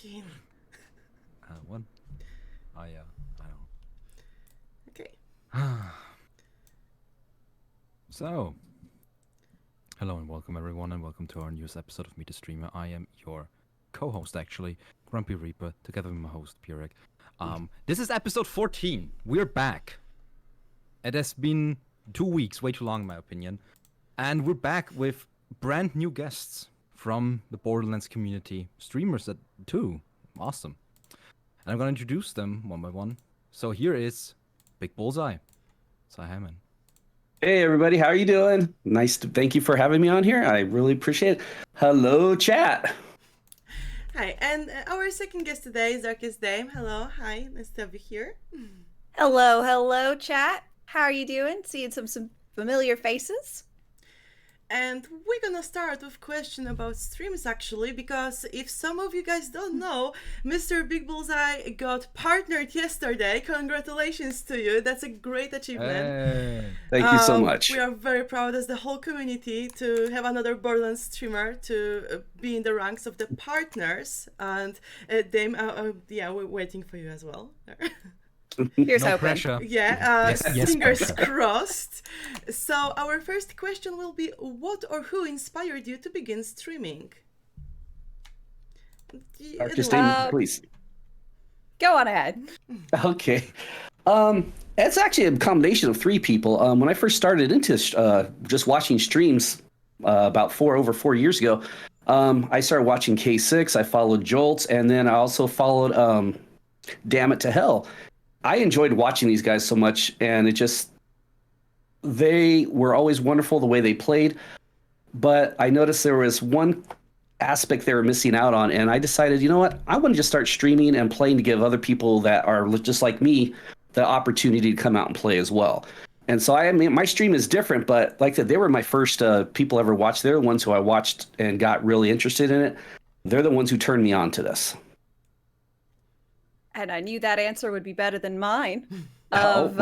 14. What? Oh yeah, I Okay. know. So, hello and welcome everyone, and welcome to our newest episode of Meet the Streamer. I am your co-host, actually, Grumpy Reaper, together with my host, Burek. This is episode 14. We're back. It has been 2 weeks, way too long in my opinion. And we're back with brand new guests from the Borderlands community, streamers too. Awesome. And I'm gonna introduce them one by one. So here is BigBullsEye. Say hi, man. Hey everybody, how are you doing? Thank you for having me on here. I really appreciate it. Hello, chat. Hi, and our second guest today is DarkestDame. Hello, hi, nice to have you here. Hello, chat. How are you doing? Seeing some familiar faces. And we're gonna start with a question about streams, actually, because if some of you guys don't know, Mr. BigBullsEye got partnered yesterday. Congratulations to you. That's a great achievement. Hey. Thank you so much. We are very proud as the whole community to have another Borderlands streamer to be in the ranks of the partners. And Dame, yeah, we're waiting for you as well. Here's No hoping. pressure. Yeah, Yes, fingers pressure. crossed. So our first question will be, what or who inspired you to begin streaming? DarkestDame, please. Go on ahead. Okay. It's actually a combination of three people. When I first started into just watching streams about over 4 years ago, I started watching K6. I followed Jolts, and then I also followed Damn It to Hell. I enjoyed watching these guys so much, and they were always wonderful the way they played. But I noticed there was one aspect they were missing out on, and I decided, you know what? I want to just start streaming and playing to give other people that are just like me the opportunity to come out and play as well. And so my stream is different, but like that, they were my first people ever watched. They're the ones who I watched and got really interested in it. They're the ones who turned me on to this. And I knew that answer would be better than mine. Oh.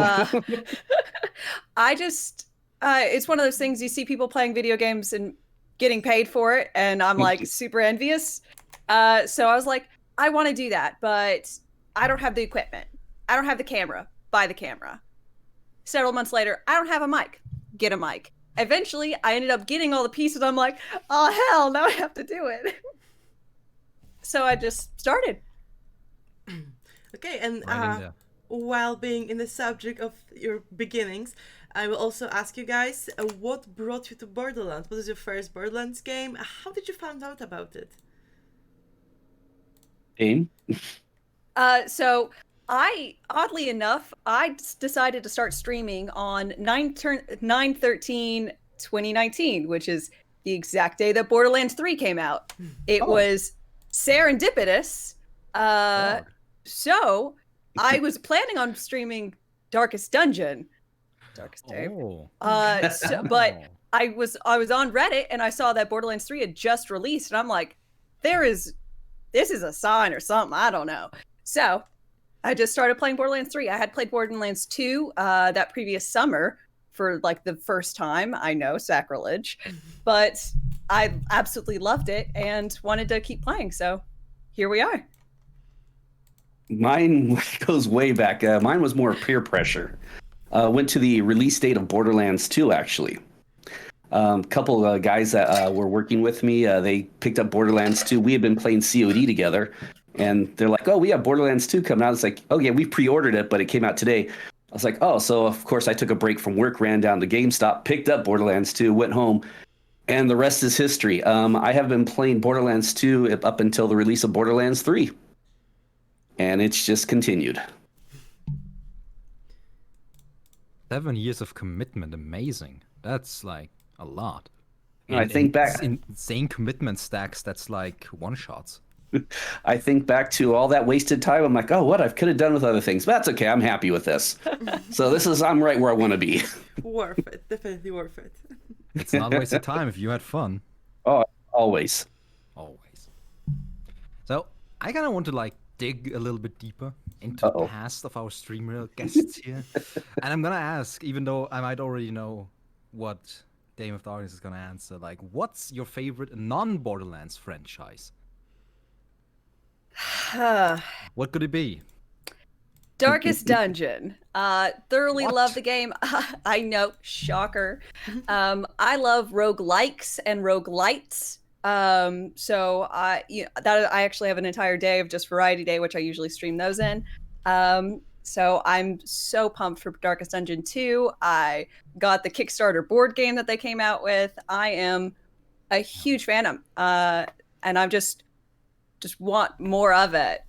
It's one of those things you see people playing video games and getting paid for it, and I'm like super envious. So I was like, I want to do that, but I don't have the equipment. I don't have the camera. Buy the camera. Several months later, I don't have a mic. Get a mic. Eventually, I ended up getting all the pieces. I'm like, oh hell, now I have to do it. So I just started. Okay, and Right in there. while being in the subject of your beginnings, I will also ask you guys, what brought you to Borderlands? What was your first Borderlands game? How did you find out about it? Aim. So oddly enough, I decided to start streaming on 9/13/2019, which is the exact day that Borderlands 3 came out. It was serendipitous. So I was planning on streaming Darkest Dungeon, DarkestDame. Oh. But I was on Reddit and I saw that Borderlands 3 had just released, and I'm like, this is a sign or something, I don't know. So I just started playing Borderlands 3. I had played Borderlands 2 that previous summer for like the first time. I know, sacrilege, but I absolutely loved it and wanted to keep playing. So here we are. Mine goes way back. Mine was more peer pressure. Went to the release date of Borderlands 2, actually. Couple of guys that were working with me, they picked up Borderlands 2. We had been playing COD together, and they're like, oh, we have Borderlands 2 coming out. It's like, oh, yeah, we pre-ordered it, but it came out today. I was like, oh, so of course I took a break from work, ran down to GameStop, picked up Borderlands 2, went home, and the rest is history. I have been playing Borderlands 2 up until the release of Borderlands 3. And it's just continued. 7 years of commitment, amazing. That's like a lot. I think back- insane commitment stacks. That's like one shots. I think back to all that wasted time. I'm like, oh, what I could have done with other things. But that's okay. I'm happy with this. So I'm right where I want to be. Worth it, definitely worth it. It's not a waste of time if you had fun. Oh, always. Always. So I kind of want to like dig a little bit deeper into the past of our streamer guests here. And I'm gonna ask, even though I might already know what Dame of Darkness is gonna answer, like, what's your favorite non-Borderlands franchise? What could it be? Darkest Dungeon. Thoroughly What? love the game. I know, shocker. I love roguelikes and roguelites. I actually have an entire day of just Variety Day, which I usually stream those in. So I'm so pumped for Darkest Dungeon 2. I got the Kickstarter board game that they came out with. I am a huge fan of, and I'm just want more of it.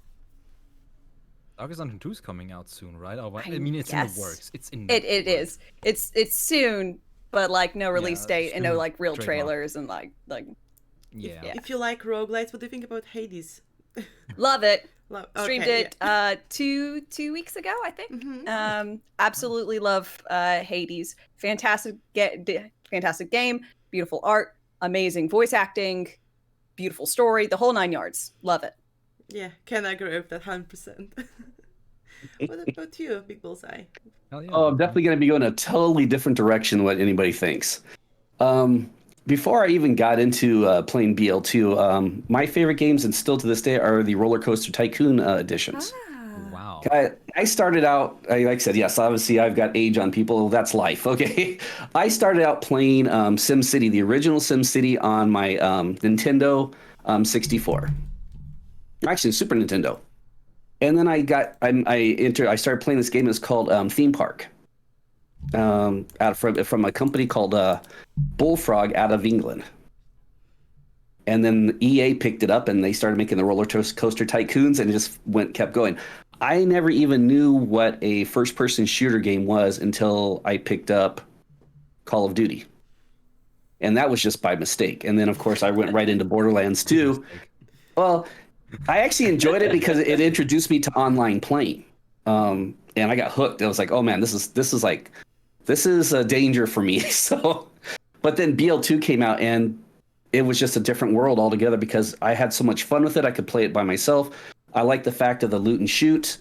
Darkest Dungeon 2 is coming out soon, right? Oh, I mean, it's in guess. the works. It's in. It the is. It's soon, but like no release Yeah, date and no soon like real trademark. trailers and like Yeah. Yeah. If you like roguelites, what do you think about Hades? love it. Okay, Streamed it 2 weeks ago, I think. Absolutely love Hades. Fantastic game, beautiful art, amazing voice acting, beautiful story, the whole 9 yards. Love it. Yeah, can agree with that 100%. What about you, Big Bullseye? Hell yeah. Oh, I'm definitely going to be going a totally different direction than what anybody thinks. Before I even got into playing BL2, my favorite games, and still to this day, are the Roller Coaster Tycoon editions. Wow. I started out, like I said, yes, obviously I've got age on people. That's life, okay? I started out playing SimCity, the original SimCity, on my Nintendo 64. Actually, Super Nintendo. And then I started playing this game. It's called Theme Park. From a company called Bullfrog out of England. And then EA picked it up and they started making the Roller Coaster Tycoons, and it just kept going. I never even knew what a first-person shooter game was until I picked up Call of Duty. And that was just by mistake. And then, of course, I went right into Borderlands 2. Well, I actually enjoyed it because it introduced me to online playing. And I got hooked. I was like, oh, man, this is a danger for me. So, but then BL2 came out and it was just a different world altogether because I had so much fun with it. I could play it by myself. I like the fact of the loot and shoot.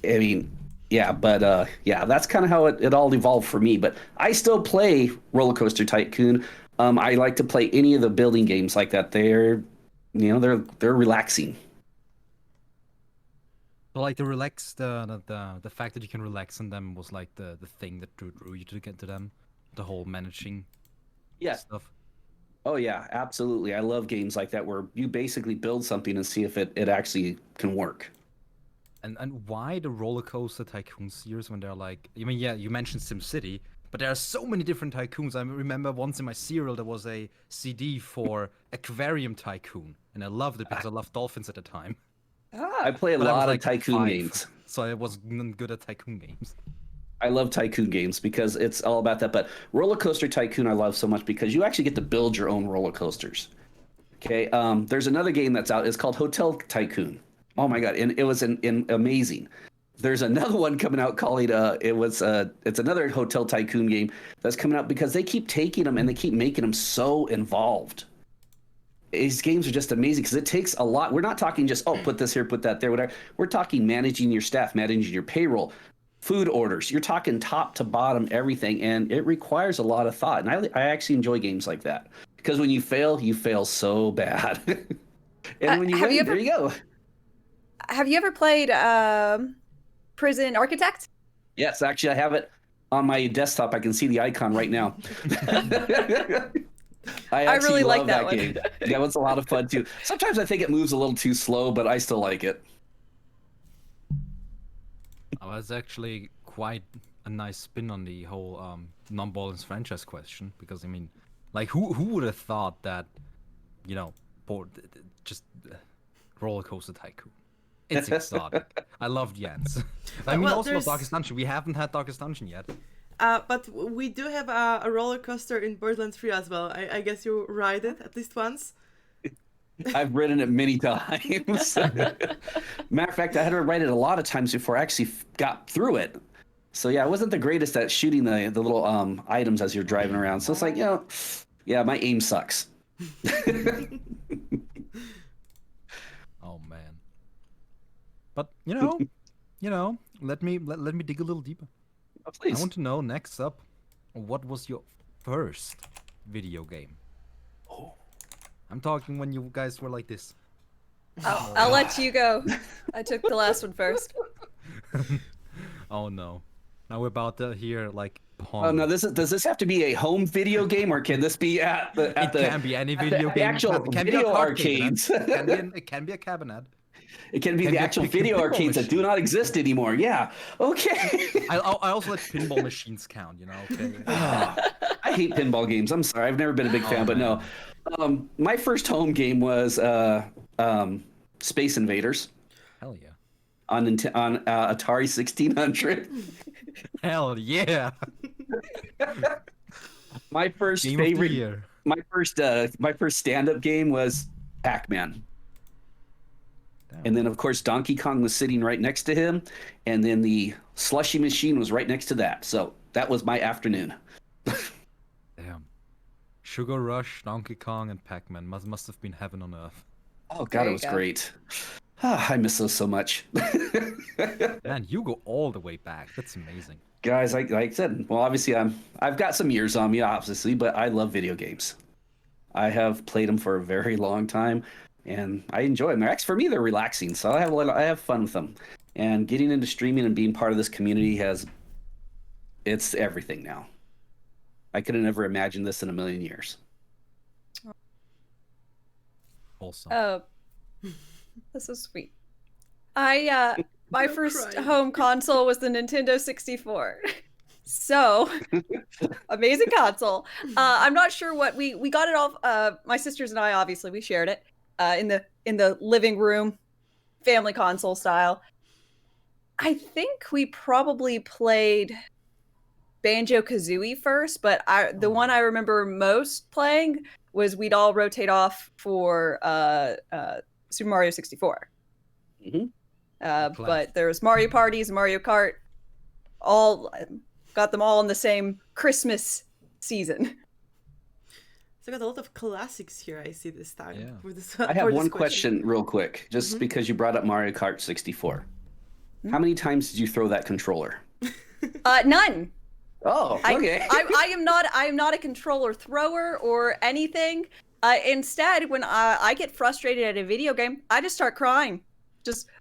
I mean, yeah, but yeah, that's kind of how it all evolved for me. But I still play Roller Coaster Tycoon. I like to play any of the building games like that. They're relaxing. So like the fact that you can relax in them was like the thing that drew you to get to them, the whole managing stuff. Oh yeah, absolutely. I love games like that where you basically build something and see if it actually can work. And why the Roller Coaster Tycoon series when they're like, I mean, yeah, you mentioned SimCity, but there are so many different tycoons. I remember once in my serial there was a CD for Aquarium Tycoon, and I loved it because I loved dolphins at the time. I play a But I was lot of like Tycoon 5, games. so I wasn't good at Tycoon games. I love Tycoon games because it's all about that. But Roller Coaster Tycoon I love so much because you actually get to build your own roller coasters. Okay, there's another game that's out. It's called Hotel Tycoon. Oh my god, and it was amazing. There's another one coming out called it's another Hotel Tycoon game that's coming out because they keep taking them and they keep making them so involved. These games are just amazing because it takes a lot. We're not talking just, oh, put this here, put that there, whatever. We're talking managing your staff, managing your payroll, food orders. You're talking top to bottom, everything, and it requires a lot of thought. And I actually enjoy games like that because when you fail so bad. And when you win, there you go. Have you ever played Prison Architect? Yes, actually, I have it on my desktop. I can see the icon right now. I really like love that one. game. Yeah, it was a lot of fun too. Sometimes I think it moves a little too slow, but I still like it. Oh, that's actually quite a nice spin on the whole non-Borderlands franchise question, because I mean, like, who would have thought that, you know, Roller Coaster Tycoon? It's exotic. I love Jens. I mean, Well, also there's- Darkest Dungeon. We haven't had Darkest Dungeon yet. But we do have a roller coaster in Borderlands 3 as well. I guess you ride it at least once. I've ridden it many times. Matter of fact, I had to ride it a lot of times before I actually got through it. So yeah, I wasn't the greatest at shooting the little items as you're driving around. So it's like, yeah, my aim sucks. Oh man. But you know, let me dig a little deeper. Oh, please. I want to know next up, what was your first video game? Oh. I'm talking when you guys were like this. I'll let you go. I took the last one first. Oh no. Now we're about to hear like Pong. Oh no! Does this have to be a home video game, or can this be at the It can be any video the game. actual It can be a video card arcades? cabinet. It can be a cabinet. It can be Can the be a actual pinball video arcades that do machine. not exist anymore. Yeah. Okay. I also let pinball machines count. Okay. I hate pinball games. I'm sorry. I've never been a big fan, but no. My first home game was Space Invaders Hell yeah. on Atari 1600. Hell yeah. My first Game of the favorite, year. my first stand-up game was Pac-Man. Damn. And then, of course, Donkey Kong was sitting right next to him. And then the slushy machine was right next to that. So that was my afternoon. Damn. Sugar Rush, Donkey Kong, and Pac-Man must have been heaven on earth. Oh, There God, it you was go. great. I miss those so much. Man, you go all the way back. That's amazing. Guys, like I said, well, obviously I've got some years on me, obviously, but I love video games. I have played them for a very long time, and I enjoy them. For me, they're relaxing, so I have fun with them. And getting into streaming and being part of this community it's everything now. I could have never imagined this in a million years. Awesome. Oh, that's so sweet. My Don't first cry. home console was the Nintendo 64. So amazing console. I'm not sure what we got it off. My sisters and I, obviously, we shared it in the living room, family console style. I think we probably played Banjo-Kazooie first, but the one I remember most playing was we'd all rotate off for Super Mario 64. Mhm. But there was Mario Parties, Mario Kart, got them all in the same Christmas season. So I got a lot of classics here. I see this time. Yeah. For this, I for have this one question real quick, just because you brought up Mario Kart 64. How many times did you throw that controller? None. Oh, okay. I am not a controller thrower or anything. Instead, when I get frustrated at a video game, I just start crying.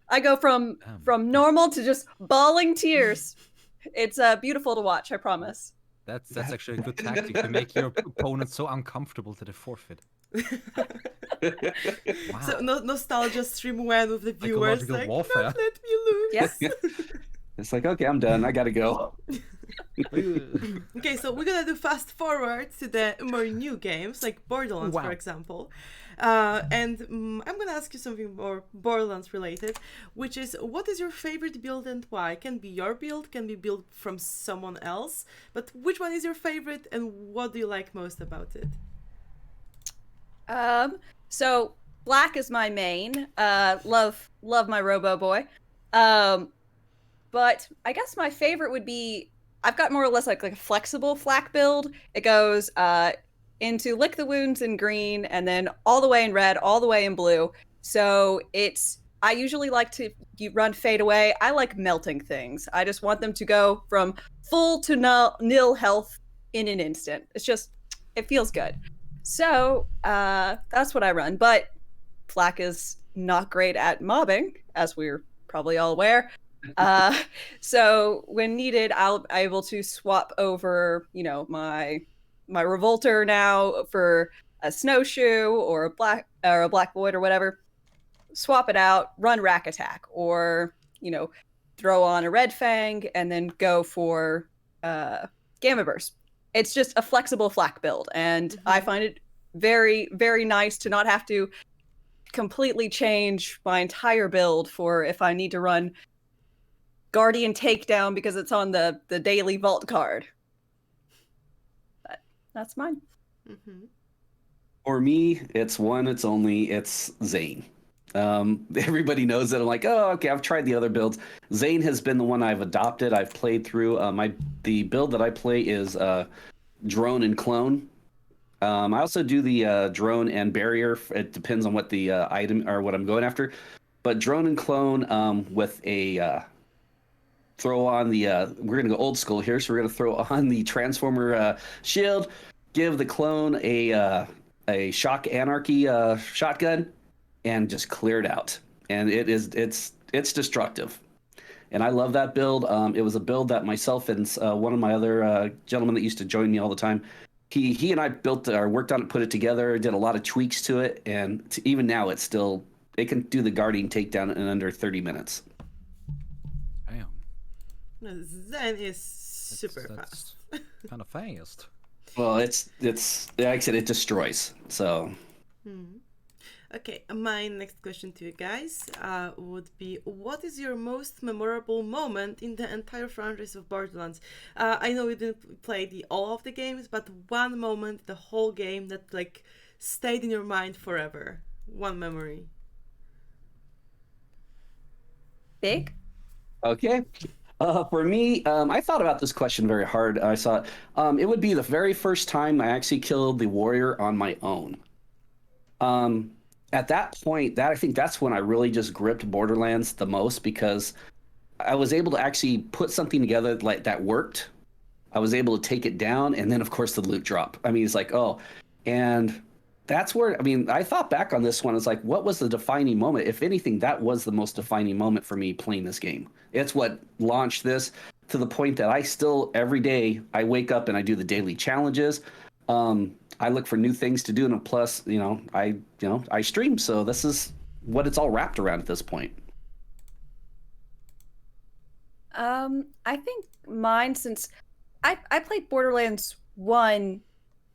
I go from normal to just bawling tears. It's beautiful to watch, I promise. That's actually a good tactic to make your opponent so uncomfortable that they forfeit. Wow. So nostalgia stream went with the viewers. Psychological Like, warfare. not let me lose. Yes. It's like, okay, I'm done. I gotta go. Okay, so we're gonna do fast forward to the more new games, like Borderlands, Wow. for example. I'm gonna ask you something more Borderlands related, which is, what is your favorite build and why? Can be your build, can be built from someone else, but which one is your favorite and what do you like most about it? So black is my main. Love my Robo Boy. But I guess my favorite would be, I've got more or less like a flexible flak build. It goes into Lick the Wounds in green, and then all the way in red, all the way in blue. So I usually like to run fade away. I like melting things. I just want them to go from full to nil health in an instant. It feels good. So that's what I run. But flak is not great at mobbing, as we're probably all aware. So when needed, I'll be able to swap over, my revolter now for a snowshoe or a black void or whatever. Swap it out, run rack attack, or throw on a red fang and then go for gamma burst. It's just a flexible flak build, and I find it very, very nice to not have to completely change my entire build for if I need to run Guardian Takedown because it's on the daily vault card. But that's mine. Mm-hmm. For me, it's Zane. Everybody knows that I'm like, oh, okay, I've tried the other builds. Zane has been the one I've adopted. I've played through. The build that I play is drone and clone. I also do the drone and barrier. It depends on what the item or what I'm going after. But drone and clone with a throw on the. We're gonna go old school here, so we're gonna throw on the transformer shield. Give the clone a shock anarchy shotgun, and just clear it out. And it's destructive. And I love that build. It was a build that myself and one of my other gentlemen that used to join me all the time, he and I built or worked on it, put it together, did a lot of tweaks to it, and even now it can do the guardian takedown in under 30 minutes. Damn. Zen is super That's fast. kind of fast. Well, it's like I said, it destroys. So. Okay, my next question to you guys would be, what is your most memorable moment in the entire franchise of Borderlands? I know you didn't play all of the games, but one moment, the whole game that like stayed in your mind forever. One memory. Big? Okay. For me, I thought about this question very hard. I saw it would be the very first time I actually killed the warrior on my own. At that point, I think that's when I really just gripped Borderlands the most, because I was able to actually put something together like that worked. I was able to take it down, and then of course the loot drop. I mean, it's like, oh, and that's where, I mean, I thought back on this one. It's like, what was the defining moment? If anything, that was the most defining moment for me playing this game. It's what launched this to the point that I still, every day, I wake up and I do the daily challenges. I look for new things to do, and plus, I stream. So this is what it's all wrapped around at this point. I think mine, since I played Borderlands 1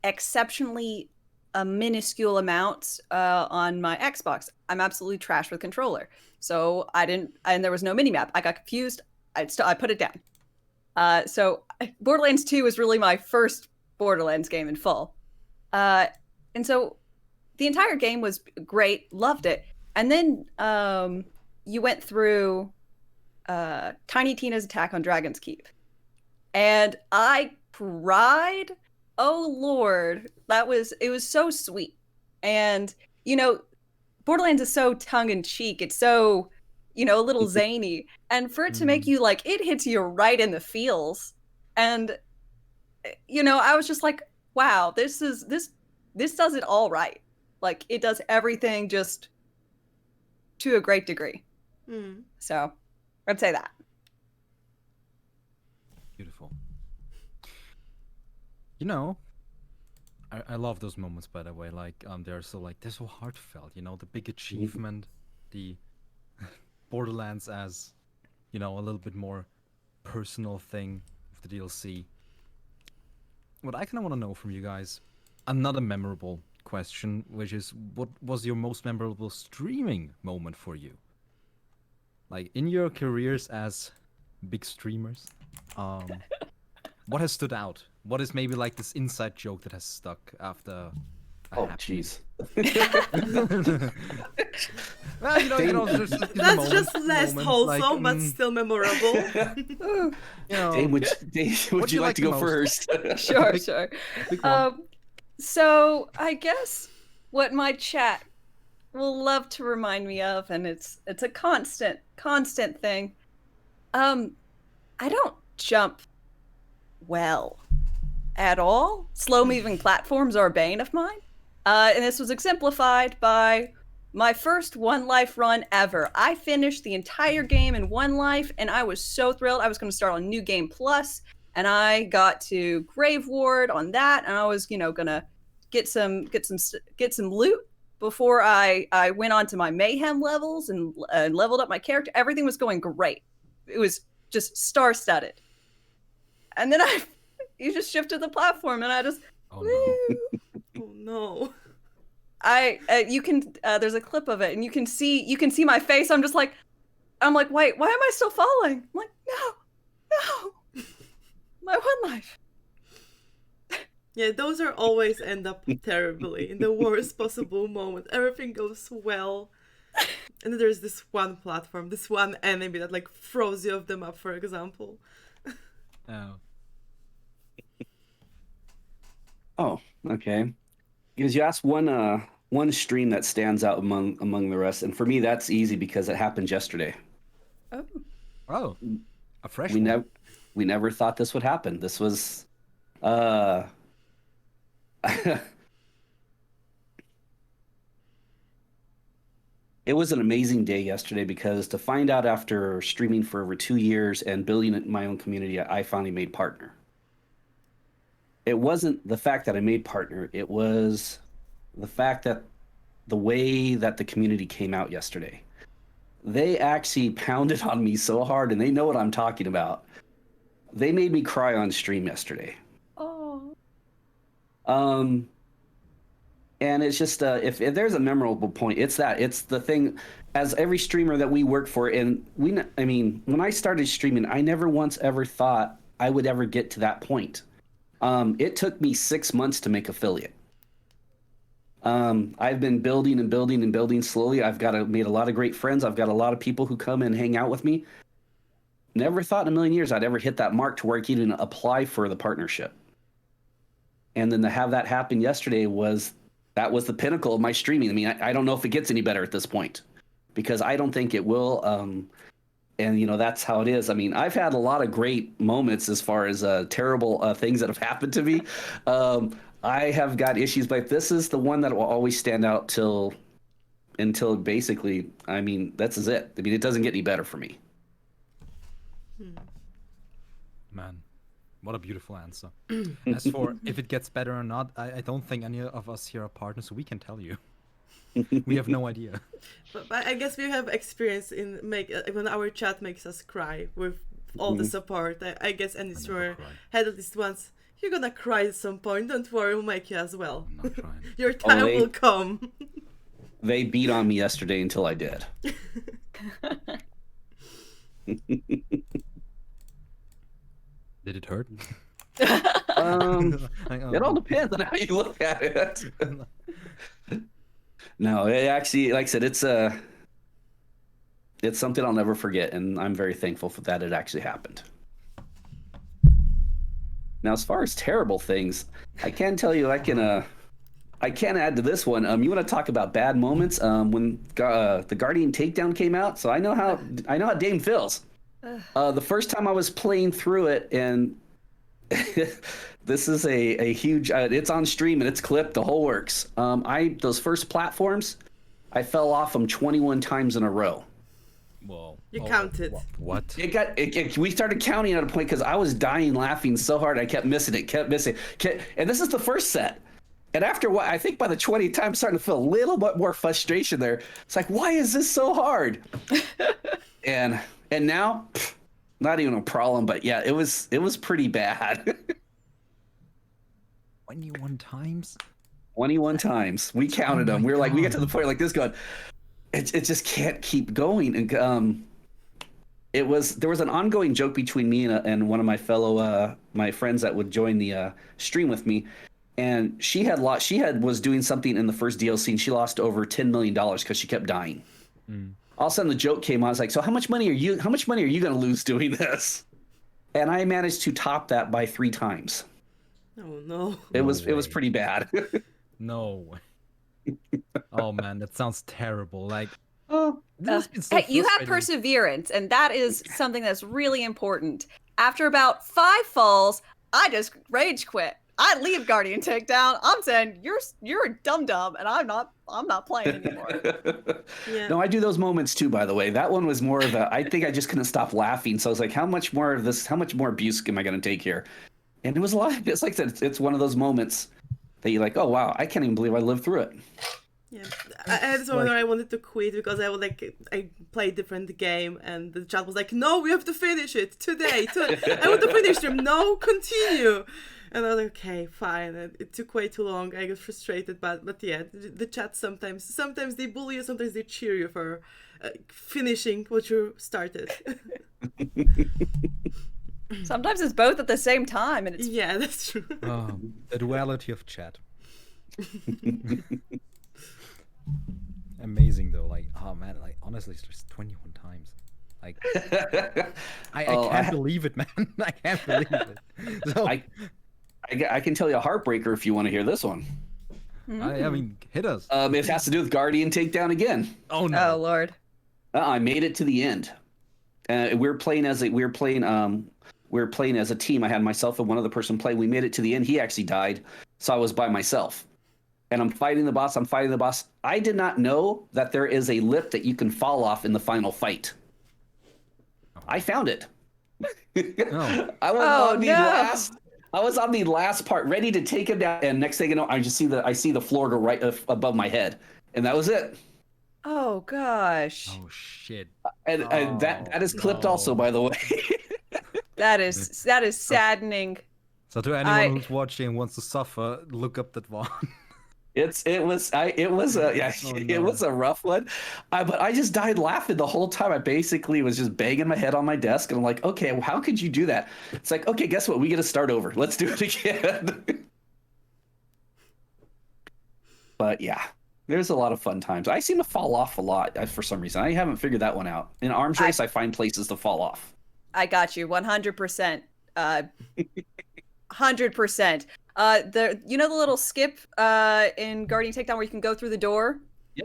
exceptionally a minuscule amount on my Xbox. I'm absolutely trash with controller. So I didn't, and there was no minimap. I got confused. I put it down. So Borderlands 2 was really my first Borderlands game in full. And so the entire game was great, loved it. And then you went through Tiny Tina's Attack on Dragon's Keep. And I cried. Oh Lord, it was so sweet. And Borderlands is so tongue-in-cheek. It's so, a little zany. And for it to make you like, it hits you right in the feels. And I was just like, wow, this does it all right. Like, it does everything just to a great degree. So I'd say that. Beautiful. I love those moments, by the way. Like, they're so heartfelt. The big achievement, the Borderlands as, a little bit more personal thing of the DLC. What I kind of want to know from you guys, another memorable question, which is, what was your most memorable streaming moment for you? Like, in your careers as big streamers, what has stood out? What is maybe like this inside joke that has stuck after? Oh, jeez. Well, that's just less wholesome, but still memorable. Dave, would you like to go first? Sure. So I guess what my chat will love to remind me of, and it's a constant thing. I don't jump well at all. Slow moving platforms are a bane of mine. And this was exemplified by my first one life run ever. I finished the entire game in one life, and I was so thrilled. I was going to start on New Game Plus, and I got to Grave Ward on that, and I was, gonna get some loot before I went on to my Mayhem levels and leveled up my character. Everything was going great. It was just star-studded. And then you just shifted the platform, and I just Oh no. You can there's a clip of it, and you can see my face. I'm like, wait, why am I still falling? I'm like, no, my one life. Yeah, those are always end up terribly in the worst possible moment. Everything goes well, and then there's this one platform, this one enemy that like throws you off the map, for example. Oh, okay. Because you asked one stream that stands out among the rest, and for me that's easy because it happened yesterday. Oh, a fresh one. We never thought this would happen. This was It was an amazing day yesterday because to find out after streaming for over 2 years and building my own community, I finally made partner. It wasn't the fact that I made partner, it was the fact that the way that the community came out yesterday. They actually pounded on me so hard, and they know what I'm talking about. They made me cry on stream yesterday. Oh. And it's just if there's a memorable point, it's the thing. As every streamer that we work for, and I mean, when I started streaming, I never once ever thought I would ever get to that point. It took me 6 months to make affiliate. I've been building and building and building slowly. Made a lot of great friends. I've got a lot of people who come and hang out with me. Never thought in a million years I'd ever hit that mark to where I could even apply for the partnership. And then to have that happen yesterday was the pinnacle of my streaming. I mean, I don't know if it gets any better at this point, because I don't think it will. And that's how it is. I mean, I've had a lot of great moments as far as terrible things that have happened to me. I have got issues, but this is the one that will always stand out until basically, I mean, that's it. I mean, it doesn't get any better for me. Man, what a beautiful answer. As for if it gets better or not, I don't think any of us here are partners, so we can tell you. We have no idea. But I guess we have experience in when our chat makes us cry with all the support. I guess any streamer had at least once. You're gonna cry at some point. Don't worry, we'll make you as well. I'm not trying. Your time will come. They beat on me yesterday until I did. Did it hurt? It all depends on how you look at it. No, it actually, like I said, it's something I'll never forget, and I'm very thankful for that it actually happened. Now, as far as terrible things, I can tell you, I can add to this one. You want to talk about bad moments? When the Guardian Takedown came out, so I know how Dame feels. The first time I was playing through it, and this is a huge. It's on stream and it's clipped. The whole works. Those first platforms, I fell off them 21 times in a row. Whoa. You counted. What? We started counting at a point because I was dying laughing so hard I kept missing it. And this is the first set. And after what I think by the 20th time, I'm starting to feel a little bit more frustration there. It's like, why is this so hard? and now, not even a problem. But yeah, it was pretty bad. 21 times? 21 times. We counted them. We were like, we get to the point like this going, it just can't keep going. And there was an ongoing joke between me and one of my fellow my friends that would join the stream with me, and she was doing something in the first DLC and she lost over $10 million because she kept dying. All of a sudden the joke came on. I was like, so how much money are you going to lose doing this? And I managed to top that by 3 times. Oh no. It was pretty bad. No way. Oh man, that sounds terrible. Like, hey, you have perseverance, and that is something that's really important. After about 5 falls, I just rage quit. I leave Guardian Takedown. I'm saying you're a dum-dum, and I'm not playing anymore. Yeah. No, I do those moments too, by the way. That one was more of I think I just couldn't stop laughing. So I was like, how much more abuse am I going to take here? And it was a lot. It's like it's one of those moments that you're like, oh wow, I can't even believe I lived through it. Yeah, I had this moment where I wanted to quit because I played different game and the chat was like, no, we have to finish it today. I want to finish them. No, continue. And I was like, okay, fine. And it took way too long. I got frustrated, but yeah, the chat sometimes they bully you, sometimes they cheer you for finishing what you started. Sometimes it's both at the same time, and it's yeah, that's true. The duality of chat. Amazing though, like, oh man, like honestly, it's just 21 times. Like, I can't believe it, man. I can't believe it. So I can tell you a heartbreaker if you want to hear this one. I mean, hit us. It has to do with Guardian Takedown again. Oh no! Oh Lord! I made it to the end. We were playing as a team. I had myself and one other person play. We made it to the end. He actually died, so I was by myself. and I'm fighting the boss. I did not know that there is a lip that you can fall off in the final fight. I found it. Oh. I was on the last part, ready to take him down, and next thing you know, I see the floor go right above my head, and that was it. Oh gosh. Oh shit. And that is clipped also, by the way. That is saddening. So to anyone who's watching and wants to suffer, look up that one. It was a rough one, but I just died laughing the whole time. I basically was just banging my head on my desk, and I'm like, okay, well, how could you do that? It's like, okay, guess what? We get to start over. Let's do it again. But yeah, there's a lot of fun times. I seem to fall off a lot for some reason. I haven't figured that one out. In arms race, I find places to fall off. I got you 100%. 100%. The little skip in Guardian Takedown where you can go through the door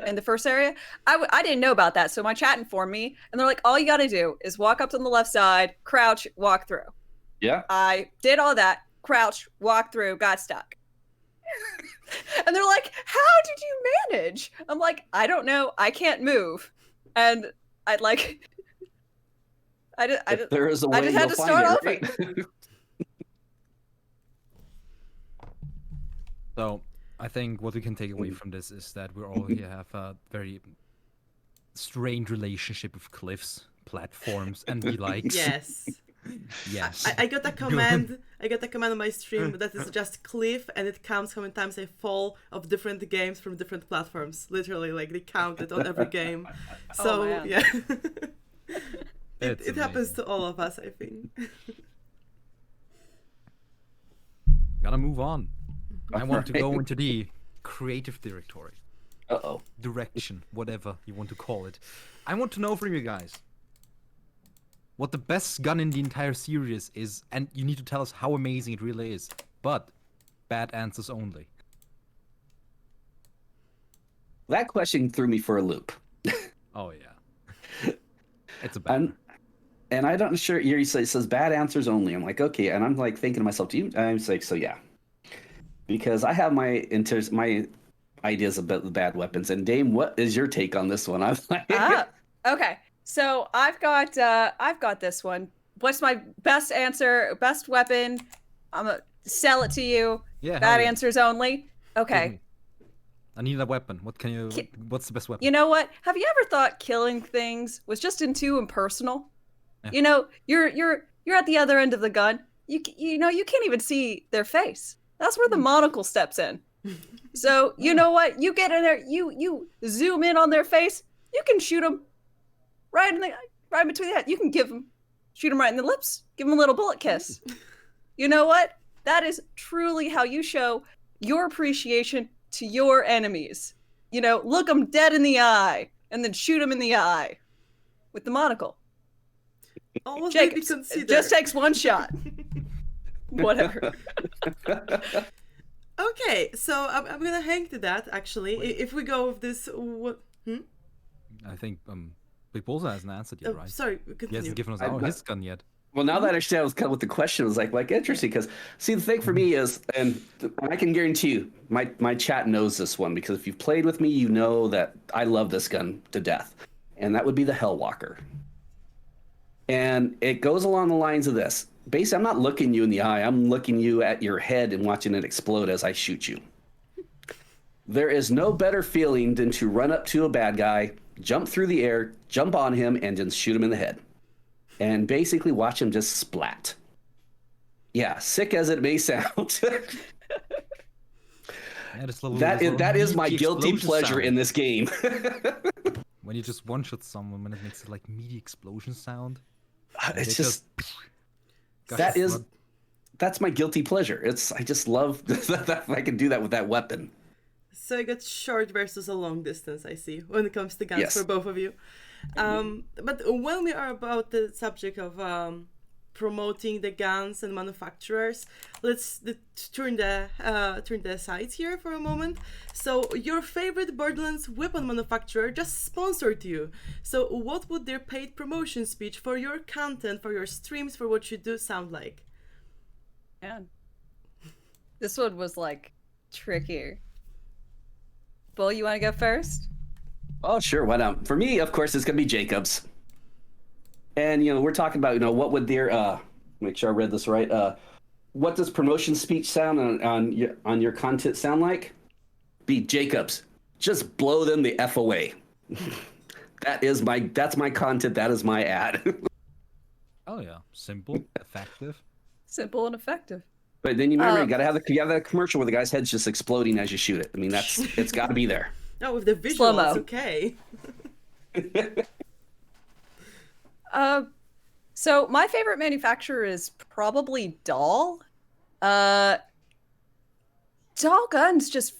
in the first area? I didn't know about that, so my chat informed me, and they're like, all you gotta do is walk up to the left side, crouch, walk through. Yeah. I did all that, crouch, walk through, got stuck. And they're like, how did you manage? I'm like, I don't know, I can't move. And I there is a way, I just had to start off it. So I think what we can take away from this is that we all here have a very strained relationship with cliffs, platforms, and the likes. Yes. Yes. I got a command. I got a command on my stream that is just cliff, and it counts how many times I fall of different games from different platforms. Literally, like they count it on every game. So yeah, it happens to all of us, I think. Gotta move on. I want to go into the creative territory. Direction, whatever you want to call it. I want to know from you guys what the best gun in the entire series is, and you need to tell us how amazing it really is. But bad answers only. That question threw me for a loop. Oh yeah. It's a bad one. And I don't sure it says bad answers only. I'm like, okay, and I'm like thinking to myself, I'm like, so yeah. Because I have my ideas about the bad weapons. And Dame, what is your take on this one? I'm like, okay. So I've got this one. What's my best answer? Best weapon? I'm gonna sell it to you. Yeah. Bad answers only. Okay. I need a weapon. What's the best weapon? You know what? Have you ever thought killing things was just too impersonal? Yeah. You know, you're at the other end of the gun. You can't even see their face. That's where the monocle steps in. So, you know what? You get in there, you zoom in on their face, you can shoot them right between the head. You can shoot them right in the lips, give them a little bullet kiss. You know what? That is truly how you show your appreciation to your enemies. You know, look them dead in the eye and then shoot them in the eye with the monocle. Almost Jacobs, it just takes one shot. Whatever. Okay, so I'm gonna hang to that actually. If we go with this, I think BigBullsEye hasn't answered yet, right? Sorry, continue. He hasn't given us his gun yet. Well, now that I understand what the question was like interesting, because see, the thing for me is, and I can guarantee you, my chat knows this one, because if you've played with me, you know that I love this gun to death, and that would be the Hellwalker. And it goes along the lines of this. Basically, I'm not looking you in the eye. I'm looking you at your head and watching it explode as I shoot you. There is no better feeling than to run up to a bad guy, jump through the air, jump on him, and just shoot him in the head. And basically watch him just splat. Yeah, sick as it may sound. That is my guilty pleasure in this game. When you just one-shot someone, when it makes it like meaty explosion sound. It's just that's my guilty pleasure. I just love that I can do that with that weapon. So I got short versus a long distance, I see, when it comes to guns for both of you. But when we are about the subject of promoting the guns and manufacturers, let's turn the sides here for a moment. So your favorite Borderlands weapon manufacturer just sponsored you. So what would their paid promotion speech for your content, for your streams, for what you do sound like? Man, this one was like trickier. Bull, you want to go first? Oh, sure. Why not? For me, of course, it's going to be Jacob's. And, we're talking about, what would their, make sure I read this right. What does promotion speech sound on your content sound like? Be Jacob's. Just blow them the F away. That's my content. That is my ad. Oh yeah, simple, effective. Simple and effective. But then you remember, you have that commercial where the guy's head's just exploding as you shoot it. I mean, it's got to be there. Oh, with the visuals, Slow-mo. okay. So my favorite manufacturer is probably Dahl. Dahl guns just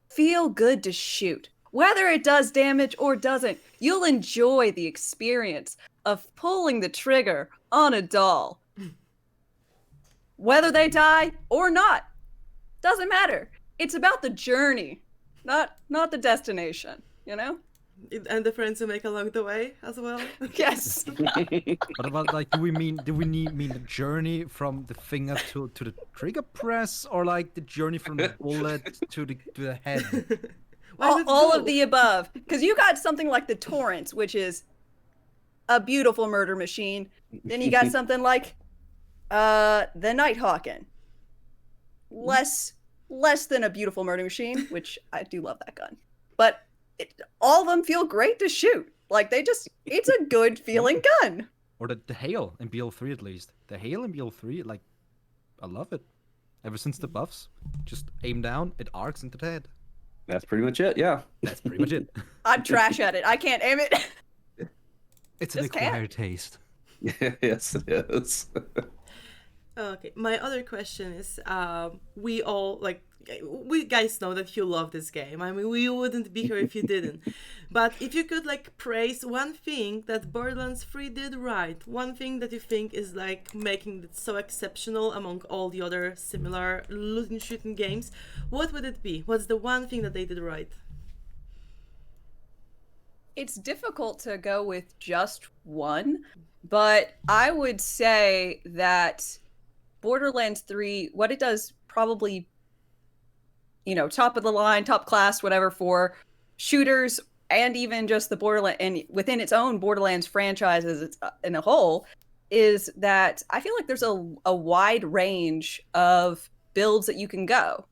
feel good to shoot. Whether it does damage or doesn't, you'll enjoy the experience of pulling the trigger on a Dahl. Whether they die or not, doesn't matter. It's about the journey, not the destination, And the friends you make along the way as well. Yes. What about like, do we mean the journey from the finger to the trigger press, or like the journey from the bullet to the head? all of the above. Because you got something like the Torrent, which is a beautiful murder machine. Then you got something like the Nighthawken. Less than a beautiful murder machine, which I do love that gun. But all of them feel great to shoot. Like it's a good feeling gun. Or the hail in BL3 at least. The hail in BL3, like, I love it. Ever since the buffs, just aim down, it arcs into the head. That's pretty much it. Yeah. That's pretty much it. I'm trash at it. I can't aim it. It's an Just can't. acquired taste. Yes, it is. Okay, my other question is, we guys know that you love this game. I mean, we wouldn't be here if you didn't. But if you could praise one thing that Borderlands 3 did right, one thing that you think is making it so exceptional among all the other similar loot and shooting games, what would it be? What's the one thing that they did right? It's difficult to go with just one, but I would say that Borderlands 3, what it does probably, top of the line, top class, whatever, for shooters and even just the Borderlands, and within its own Borderlands franchises in a whole, is that I feel like there's a wide range of builds that you can go.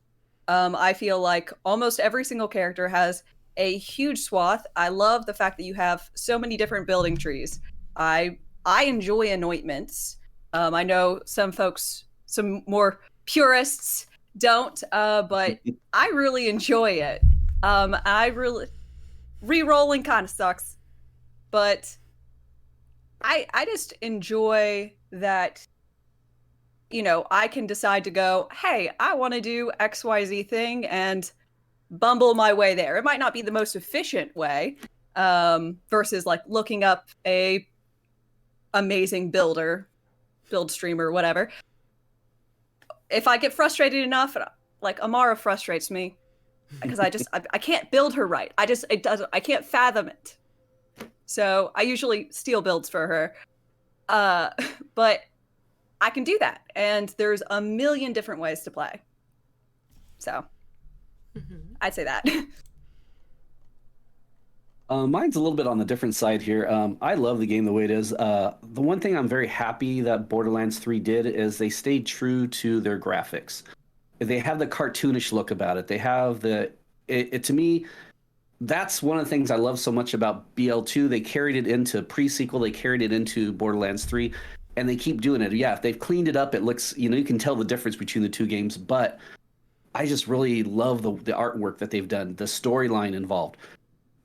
I feel like almost every single character has a huge swath. I love the fact that you have so many different building trees. I enjoy anointments. I know some folks, some more purists don't, but I really enjoy it. Re-rolling kind of sucks, but I just enjoy that, I can decide to go, hey, I want to do XYZ thing and bumble my way there. It might not be the most efficient way, versus looking up a amazing build streamer, whatever. If I get frustrated enough, Amara frustrates me because I can't build her right. I can't fathom it. So I usually steal builds for her. But I can do that. And there's a million different ways to play. So I'd say that. Mine's a little bit on the different side here. I love the game the way it is. The one thing I'm very happy that Borderlands 3 did is they stayed true to their graphics. They have the cartoonish look about it. They have to me, that's one of the things I love so much about BL2. They carried it into pre-sequel. They carried it into Borderlands 3, and they keep doing it. Yeah, if they've cleaned it up, it looks, you can tell the difference between the two games. But I just really love the artwork that they've done, the storyline involved.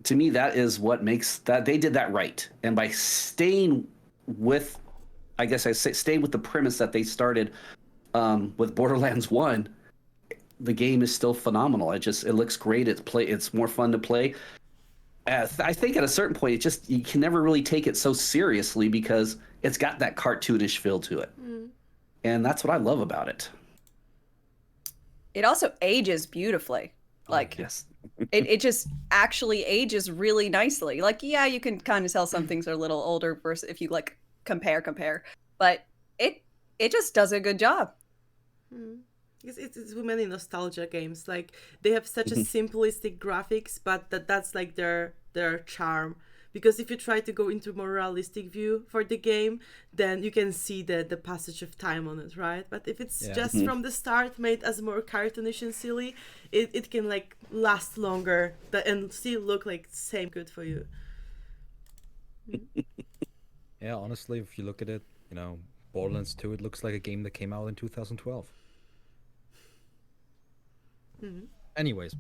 To me, that is what makes that they did that right. And by staying with, I guess I say, stay with the premise that they started with Borderlands 1, the game is still phenomenal. It looks great. It's more fun to play. I think at a certain point, you can never really take it so seriously because it's got that cartoonish feel to it. And that's what I love about it. It also ages beautifully. Yes. it just actually ages really nicely. Yeah, you can kind of tell some things are a little older versus if you compare, but it just does a good job. It's with many nostalgia games. Like they have such a simplistic graphics, but that's like their charm. Because if you try to go into more realistic view for the game, then you can see the passage of time on it, right? But if it's just from the start made as more cartoonish and silly, it can like last longer and still look like same good for you. Yeah, honestly, if you look at it, Borderlands 2, it looks like a game that came out in 2012. Anyways,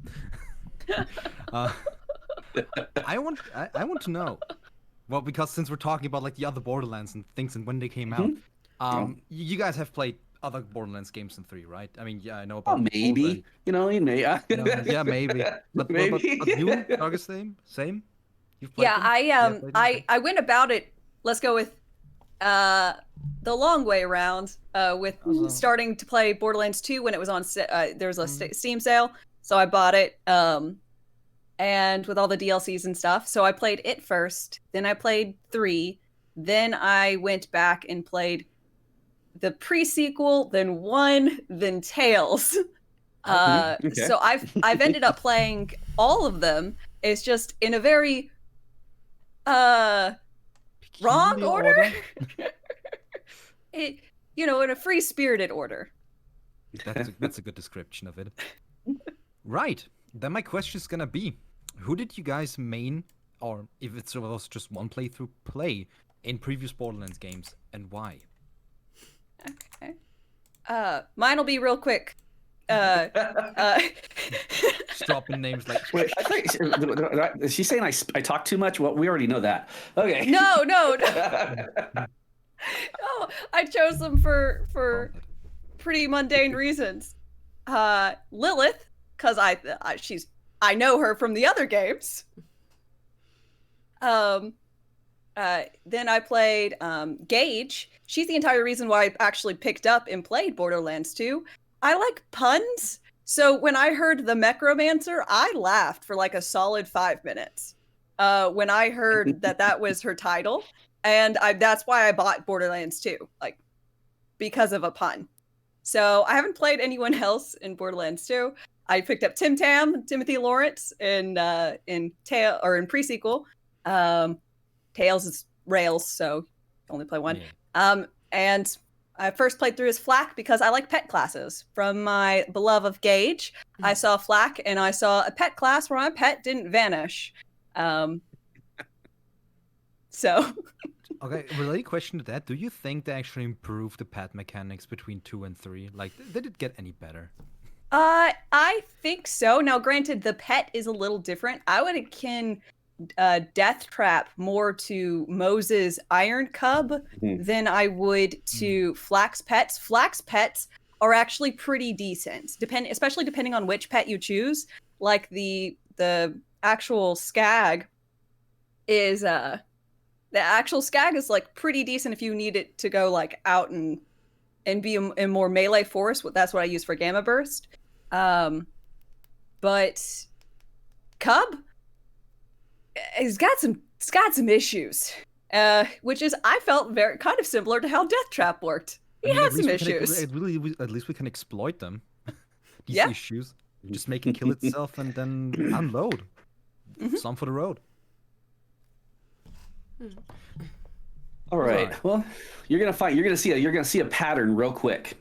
I want to know. Well, because since we're talking about like the other Borderlands and things and when they came out, you guys have played other Borderlands games than 3, right? I mean, yeah, I know about maybe. You may. Yeah, maybe. But Maybe. But you, DarkestDame, same. You've played Yeah, them? I went about it. Let's go with the long way around. With starting to play Borderlands 2 when it was on. There was a Steam sale, so I bought it. And with all the DLCs and stuff, so I played it first. Then I played 3. Then I went back and played the pre-sequel, then 1, then Tales. Okay. So I've ended up playing all of them. It's just in a very wrong order. In a free-spirited order. That's a good description of it. Right. Then my question is gonna be, who did you guys main, or if it was just one playthrough, play in previous Borderlands games, and why? Okay. Mine will be real quick. Just dropping names like. Wait, is she saying I talk too much? Well, we already know that. Okay. No. No, I chose them for pretty mundane reasons. Lilith, because I know her from the other games. Then I played Gage. She's the entire reason why I actually picked up and played Borderlands 2. I like puns, so when I heard the Necromancer, I laughed for like a solid 5 minutes when I heard that was her title, and that's why I bought Borderlands 2, like because of a pun. So I haven't played anyone else in Borderlands 2. I picked up Timothy Lawrence in pre-sequel. Tales is Rails, so only play one. Yeah. And I first played through as Flak because I like pet classes. From my beloved of Gage, I saw Flak and I saw a pet class where my pet didn't vanish. So. Okay, related question to that: do you think they actually improved the pet mechanics between 2 and 3? Like, did it get any better? I think so. Now, granted, the pet is a little different. I would akin Death Trap more to Moses' Iron Cub than I would to Flak's pets. Flak's pets are actually pretty decent, especially depending on which pet you choose. Like the actual Skag is like pretty decent if you need it to go like out and be in more melee force. That's what I use for Gamma Burst. But Cub, it's got some issues, which is I felt very kind of similar to how Death Trap worked. He had some issues. At least we can exploit them. These issues. Just make it kill itself and then unload. Some for the road. All right. Well, you're gonna see a pattern real quick.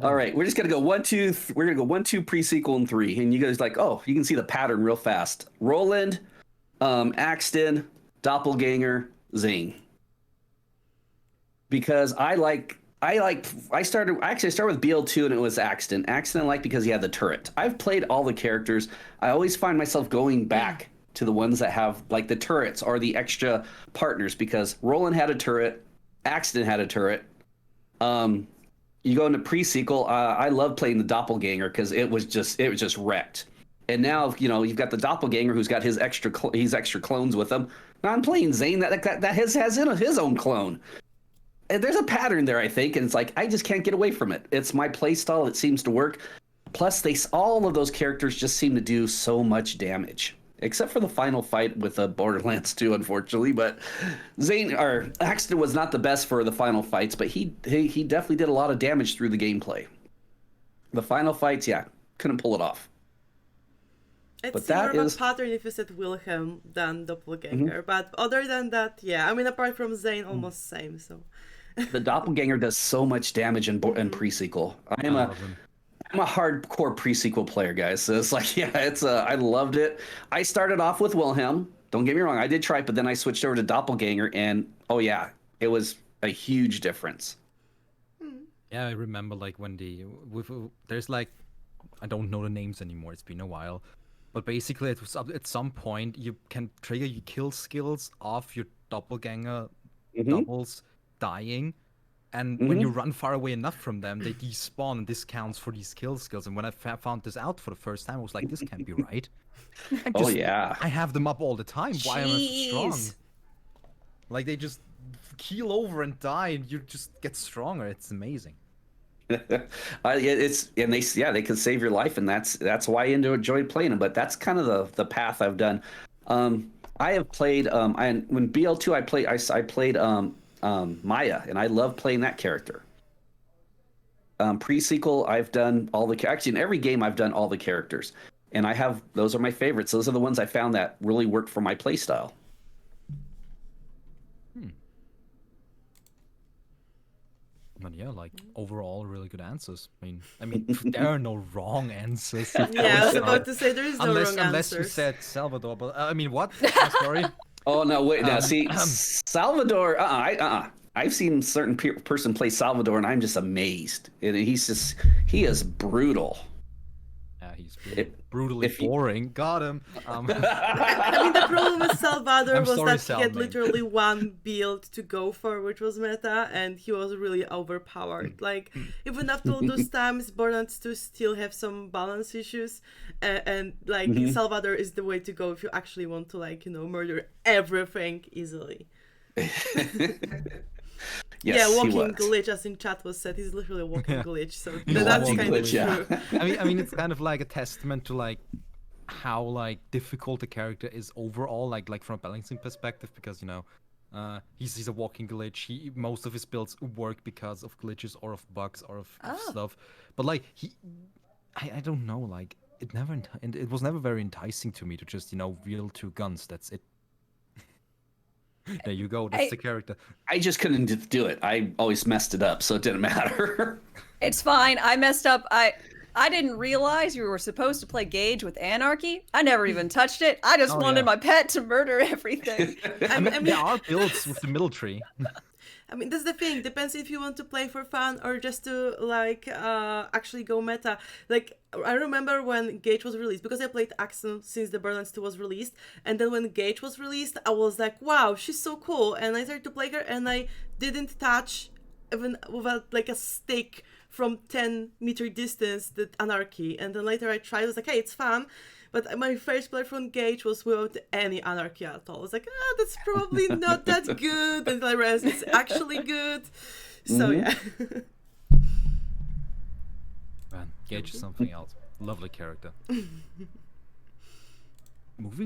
All right, we're just gonna go 1, 2. We're gonna go 1, 2 pre-sequel and 3, and you guys you can see the pattern real fast. Roland, Axton, Doppelganger, Zane. Because I started with BL2 and it was Axton. Axton I liked because he had the turret. I've played all the characters. I always find myself going back to the ones that have like the turrets or the extra partners, because Roland had a turret, Axton had a turret. You go into pre-sequel, I love playing the Doppelganger because it was just wrecked. And now you've got the Doppelganger who's got his extra clones with him. Now I'm playing Zane that has his own clone. And there's a pattern there, I think, and it's like I just can't get away from it. It's my play style. It seems to work. Plus, all of those characters just seem to do so much damage. except for the final fight with Borderlands 2, unfortunately. But Axton was not the best for the final fights, but he definitely did a lot of damage through the gameplay. The final fights, yeah, couldn't pull it off. It's more of a pattern if you said Wilhelm than Doppelganger, but other than that, yeah. I mean, apart from Zane, almost same. So the Doppelganger does so much damage in pre-sequel. I'm a hardcore pre-sequel player, guys. So it's like, yeah, I loved it. I started off with Wilhelm. Don't get me wrong, I did try it, but then I switched over to Doppelganger, and oh yeah, it was a huge difference. Yeah, I remember like when there's like, I don't know the names anymore. It's been a while. But basically, it was at some point you can trigger your kill skills off your doppelganger doubles dying, and when you run far away enough from them, they despawn, and this counts for these kill skills. And when I found this out for the first time, I was like, this can't be right. I have them up all the time. Why am I so strong? Like they just keel over and die, and you just get stronger. It's amazing. They can save your life, and that's why I enjoyed playing them. But that's kind of the path I've done. I have played when BL2 I played Maya, and I love playing that character. Pre-sequel, I've done actually in every game I've done all the characters, and those are my favorites. Those are the ones I found that really worked for my playstyle. But yeah, like overall, really good answers. I mean, there are no wrong answers. Yeah, I was about to say there is no wrong answers. Unless you said Salvador, but I mean, what? Sorry. Oh no, wait. Now, see, Salvador. I've seen a certain person play Salvador, and I'm just amazed. He is brutal. Yeah, he's brutally boring. Got him. I mean, the problem with Salvador was that he had literally one build to go for, which was meta, and he was really overpowered. Like, even after all those times, Borderlands 2 still have some balance issues, and Salvador is the way to go if you actually want to, murder everything easily. Yes, yeah, walking glitch, as in chat was said. He's literally a walking glitch, so that's kind of true. I mean, it's kind of like a testament to how difficult the character is overall, like from a balancing perspective, because he's a walking glitch. Most of his builds work because of glitches or of bugs or of stuff. But I don't know, it was never very enticing to me to just wield two guns. That's it. There you go. That's the character. I just couldn't do it. I always messed it up, so it didn't matter. It's fine. I messed up. I didn't realize you were supposed to play Gage with Anarchy. I never even touched it. I just wanted my pet to murder everything. I mean, there are builds with the middle tree. I mean, that's the thing. Depends if you want to play for fun or just to actually go meta. I remember when Gage was released, because I played Axton since the Borderlands 2 was released, and then when Gage was released, I was like, wow, she's so cool, and I started to play her, and I didn't touch even without a stick from 10-meter distance the Anarchy, and then later I tried. I was like, hey, it's fun. But my first play from Gage was without any Anarchy at all. I was like, that's probably not that good. And I realized it's actually good. So, yeah. Man, Gage is something else. Lovely character.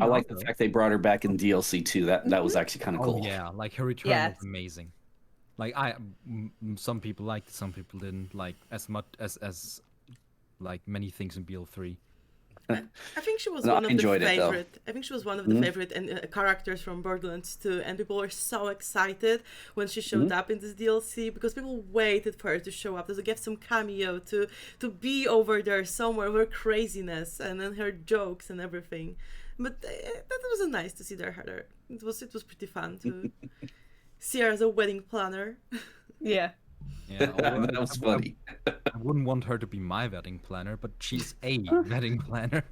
I like the fact they brought her back in DLC, too. That was actually kind of cool. Oh, yeah. Her return was amazing. Some people liked it, some people didn't. As much as many things in BL3. I think she was one of the favorite. I think she was one of the favorite characters from Borderlands 2, and people were so excited when she showed up in this DLC because people waited for her to show up, to give some cameo, to be over there somewhere with her craziness and then her jokes and everything. But that was nice to see her. It was pretty fun to see her as a wedding planner. Yeah. Yeah, that was funny. I wouldn't want her to be my wedding planner, but she's a wedding planner.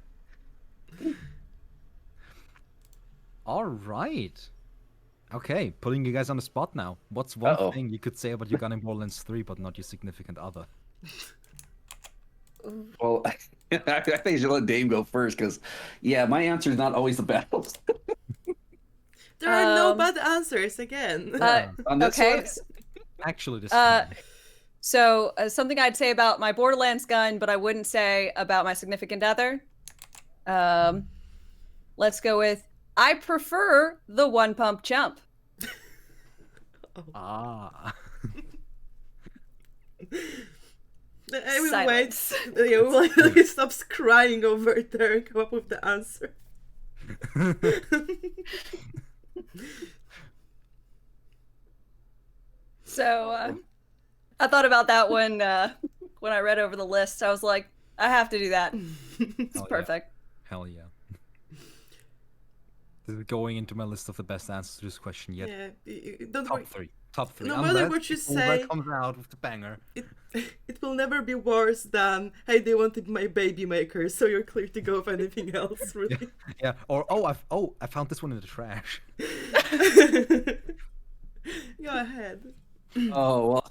All right. Okay, putting you guys on the spot now. What's one thing you could say about your gun in Borderlands 3, but not your significant other? Well, I think you should let Dame go first, because, my answer is not always the best. There are no bad answers, again. On this one? Actually, this so something I'd say about my Borderlands gun, but I wouldn't say about my significant other. let's go with I prefer the one pump chump. Ah. I will Silence. wait. Yeah, while he stops crying over there and come up with the answer. So I thought about that when I read over the list. I was like, I have to do that. It's Hell yeah. perfect. Hell yeah. This is going into my list of the best answers to this question yet. Yeah, don't Top worry. three. Top three. No matter Unless what you Uber say- comes out with the banger. It will never be worse than, hey, they wanted my baby maker, so you're clear to go with anything else, really. Yeah. Or I found this one in the trash. Go ahead. Oh well,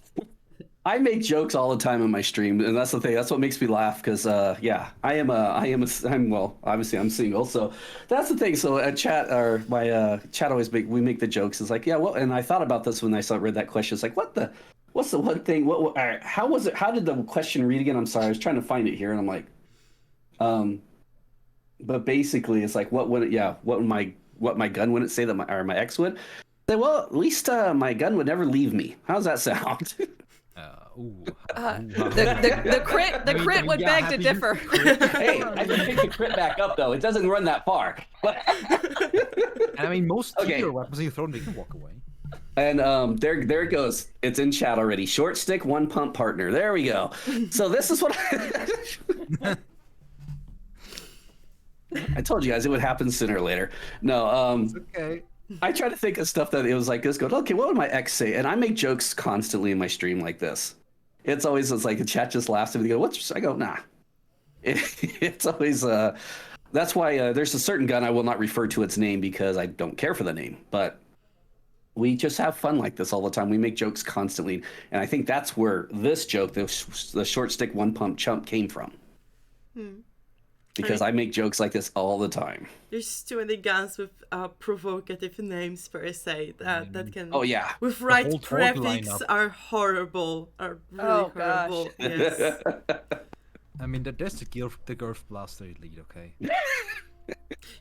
I make jokes all the time on my stream, and that's the thing. That's what makes me laugh because, yeah, I'm well, obviously I'm single, so that's the thing. So chat or my chat always we make the jokes. It's like, yeah, well, and I thought about this when I read that question. It's like, what's the one thing? All right, how was it? How did the question read again? I'm sorry, I was trying to find it here, and I'm like, but basically, it's like, what my gun wouldn't say that my ex would. Say, well, at least my gun would never leave me. How's that sound? The crit would beg to differ. Hey, I can pick the crit back up though. It doesn't run that far. But And I mean, most Okay. healer weapons you throw, they can walk away. and there it goes. It's in chat already. Short stick, one pump partner. There we go. So this is what I told you guys it would happen sooner or later. No, Okay. I try to think of stuff that it was like this. Go, okay, what would my ex say? And I make jokes constantly in my stream like this. It's like the chat just laughs and they go, "What's?" I go, "Nah." It's always that's why there's a certain gun I will not refer to its name because I don't care for the name. But we just have fun like this all the time. We make jokes constantly, and I think that's where this joke, the short stick one pump chump, came from. Because I make jokes like this all the time. There's too many guns with provocative names per se that can. Oh yeah. With right whole Torg prefix lineup. are horrible. Are really Oh, horrible. gosh. Yes. I mean, there's the Girth Blaster Elite, okay?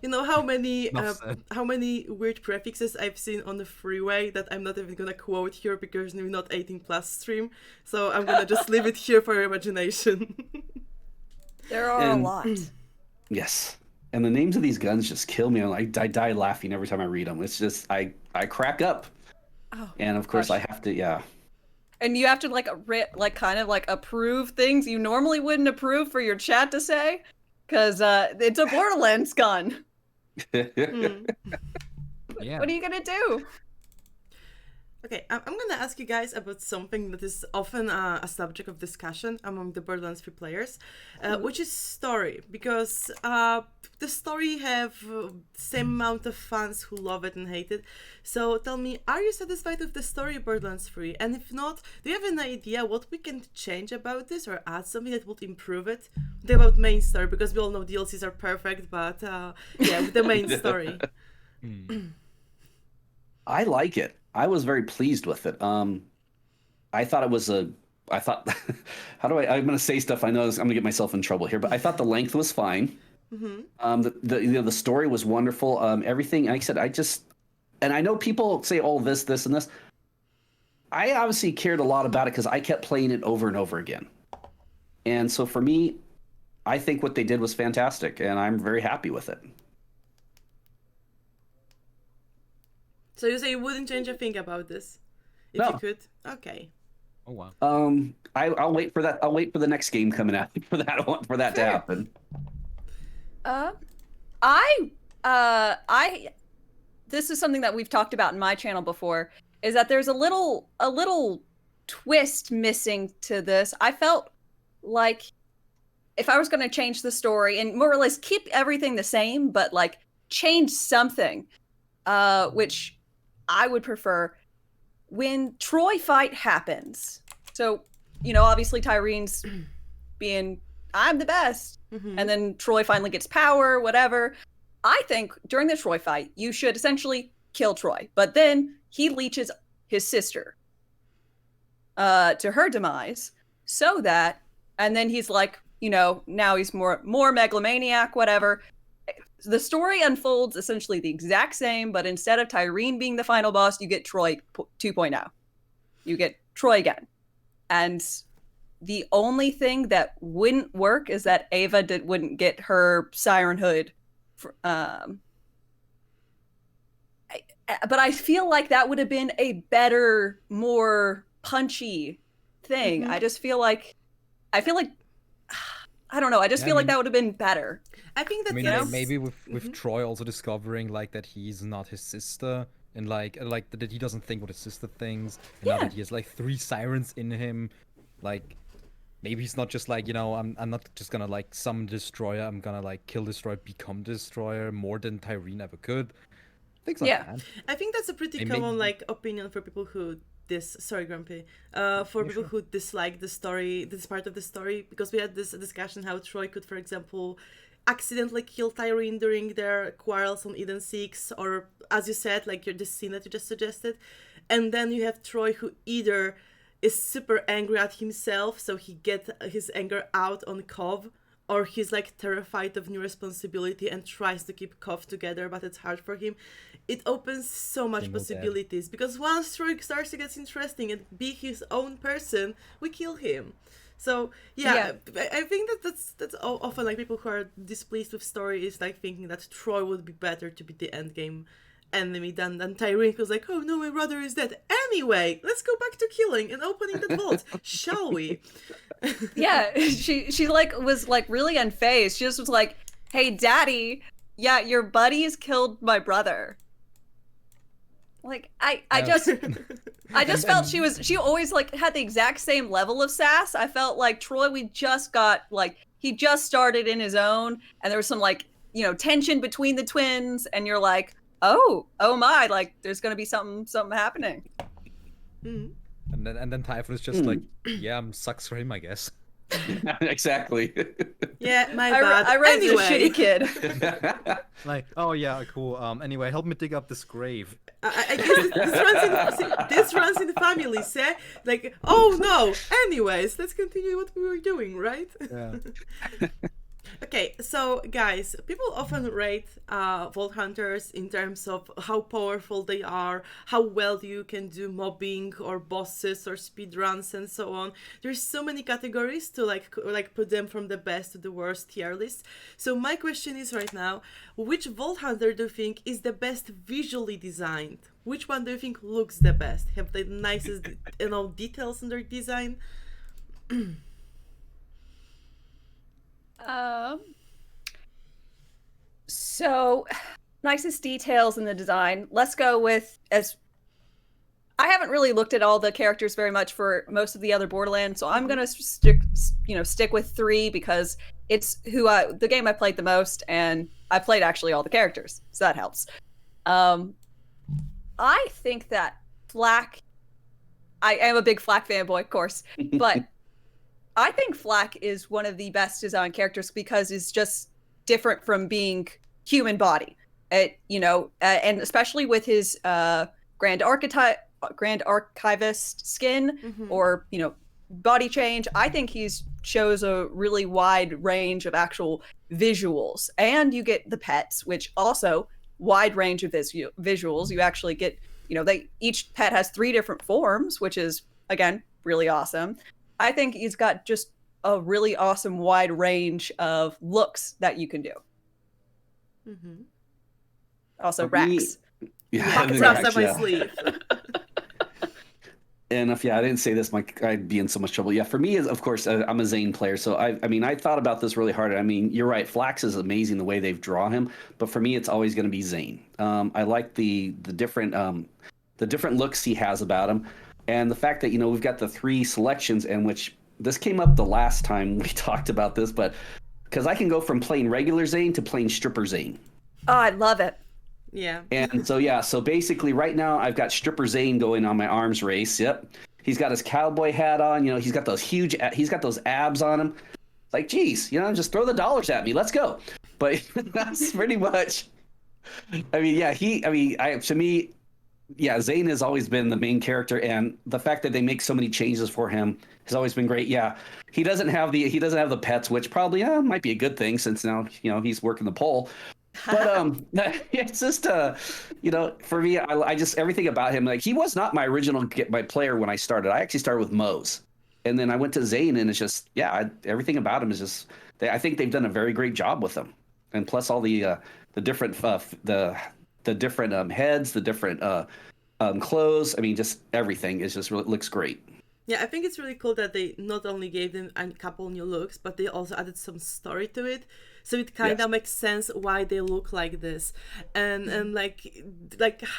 You know how many Enough said. how many weird prefixes I've seen on the freeway that I'm not even gonna quote here because we're not 18 plus stream. So I'm gonna just leave it here for your imagination. There are And- a lot. Yes. And the names of these guns just kill me. I die laughing every time I read them. It's just I crack up. Oh, And of course gosh. I have to, yeah. And you have to kind of approve things you normally wouldn't approve for your chat to say, because it's a Borderlands gun. Hmm. Yeah. What are you gonna do? Okay, I'm gonna ask you guys about something that is often a subject of discussion among the Borderlands 3 players, which is story, because the story have same amount of fans who love it and hate it. So tell me, are you satisfied with the story of Borderlands 3? And if not, do you have an idea what we can change about this or add something that would improve it? What about main story, because we all know DLCs are perfect, but yeah, with the main story. I like it. I was very pleased with it. I thought it was I thought, I'm going to say stuff. I know I'm going to get myself in trouble here, but I thought the length was fine. The story was wonderful. Everything, like I said, and I know people say, oh, this, and this. I obviously cared a lot about it because I kept playing it over and over again. And so for me, I think what they did was fantastic, and I'm very happy with it. So you say you wouldn't change a thing about this? If No. you could? Okay. Oh wow. I'll wait for that. I'll wait for the next game coming out for that to happen. This is something that we've talked about in my channel before, is that there's a little twist missing to this. I felt like if I was going to change the story and more or less keep everything the same, but like change something, which I would prefer, when Troy fight happens. So, obviously Tyrene's being, I'm the best. And then Troy finally gets power, whatever. I think during the Troy fight, you should essentially kill Troy. But then he leeches his sister to her demise so that, and then he's like, now he's more megalomaniac, whatever. the story unfolds essentially the exact same, but instead of Tyreen being the final boss, you get Troy 2.0. You get Troy again. And the only thing that wouldn't work is that Ava wouldn't get her Siren Hood. But I feel like that would have been a better, more punchy thing. I just feel like, I don't know. I just feel like that would have been better. I think that maybe with Troy also discovering like that he's not his sister, and like that he doesn't think what his sister thinks, and now that he has like 3 sirens in him, like maybe he's not just like, you know, I'm not just gonna like summon Destroyer, I'm gonna like kill Destroyer, become Destroyer more than Tyreen ever could. Things like that. I think that's a pretty common like opinion for people who Grumpy. People who dislike the story, this part of the story, because we had this discussion how Troy could, for example, accidentally kill Tyreen during their quarrels on Eden 6, or as you said, like the scene that you just suggested, and then you have Troy who either is super angry at himself, so he gets his anger out on Cov, or he's like terrified of new responsibility and tries to keep Cov together, but it's hard for him. It opens so much possibilities, because once Troy starts to get interesting and be his own person, we kill him. So I think that's often like people who are displeased with story is like thinking that Troy would be better to be the end game enemy than Tyreen, who's like, oh no, my brother is dead. Anyway, let's go back to killing and opening that vault, shall we? she like was like really unfazed. She just was like, hey daddy, yeah, your buddies killed my brother. Like I just felt she always like had the exact same level of sass. I felt like Troy, we just got like, he just started in his own, and there was some like, you know, tension between the twins, and you're like, oh my, like there's gonna be something happening. Mm-hmm. And then Typhon is just like, yeah, sucks for him, I guess. Exactly. Yeah, my bad. I raised a shitty kid. Like, oh yeah, cool. Anyway, help me dig up this grave. I guess this runs in the families, eh? Like, oh no. Anyways, let's continue what we were doing, right? Yeah. Okay, so guys, people often rate Vault Hunters in terms of how powerful they are, how well you can do mobbing or bosses or speedruns and so on. There's so many categories to like put them from the best to the worst tier list. So my question is right now, which Vault Hunter do you think is the best visually designed? Which one do you think looks the best? Have the nicest, details in their design? So nicest details in the design. Let's go with, as I haven't really looked at all the characters very much for most of the other Borderlands, so I'm gonna stick with 3 because it's the game I played the most, and I played actually all the characters, so that helps. I think that Flak, I am a big Flak fanboy, of course, but I think Flak is one of the best designed characters because it's just different from being human body. And especially with his Grand Archivist skin, or body change, I think he's shows a really wide range of actual visuals. And you get the pets, which also wide range of visuals. You actually get, each pet has 3 different forms, which is again really awesome. I think he's got just a really awesome wide range of looks that you can do. Mm-hmm. Also, Rax. Rax up my sleeve. And I didn't say this, I'd be in so much trouble. Yeah, for me, of course, I'm a Zane player, so I thought about this really hard. I mean, you're right, Flax is amazing the way they've drawn him, but for me, it's always going to be Zane. I like the different looks he has about him. And the fact that, we've got the 3 selections, and which this came up the last time we talked about this, but because I can go from playing regular Zane to playing stripper Zane. Oh, I love it. Yeah. And so basically right now I've got stripper Zane going on my arms race. Yep. He's got his cowboy hat on, he's got those abs on him. Like, geez, just throw the dollars at me. Let's go. But that's pretty much, to me, Zane has always been the main character, and the fact that they make so many changes for him has always been great. Yeah, he doesn't have the pets, which probably might be a good thing since now he's working the pole. But it's just for me, I just everything about him. Like he was not my original my player when I started. I actually started with Mose, and then I went to Zane, and it's just everything about him is just. I think they've done a very great job with him, and plus all the different the different heads, the different clothes. I mean, just everything is just really looks great. Yeah, I think it's really cool that they not only gave them a couple new looks, but they also added some story to it. So it kind of makes sense why they look like this, and like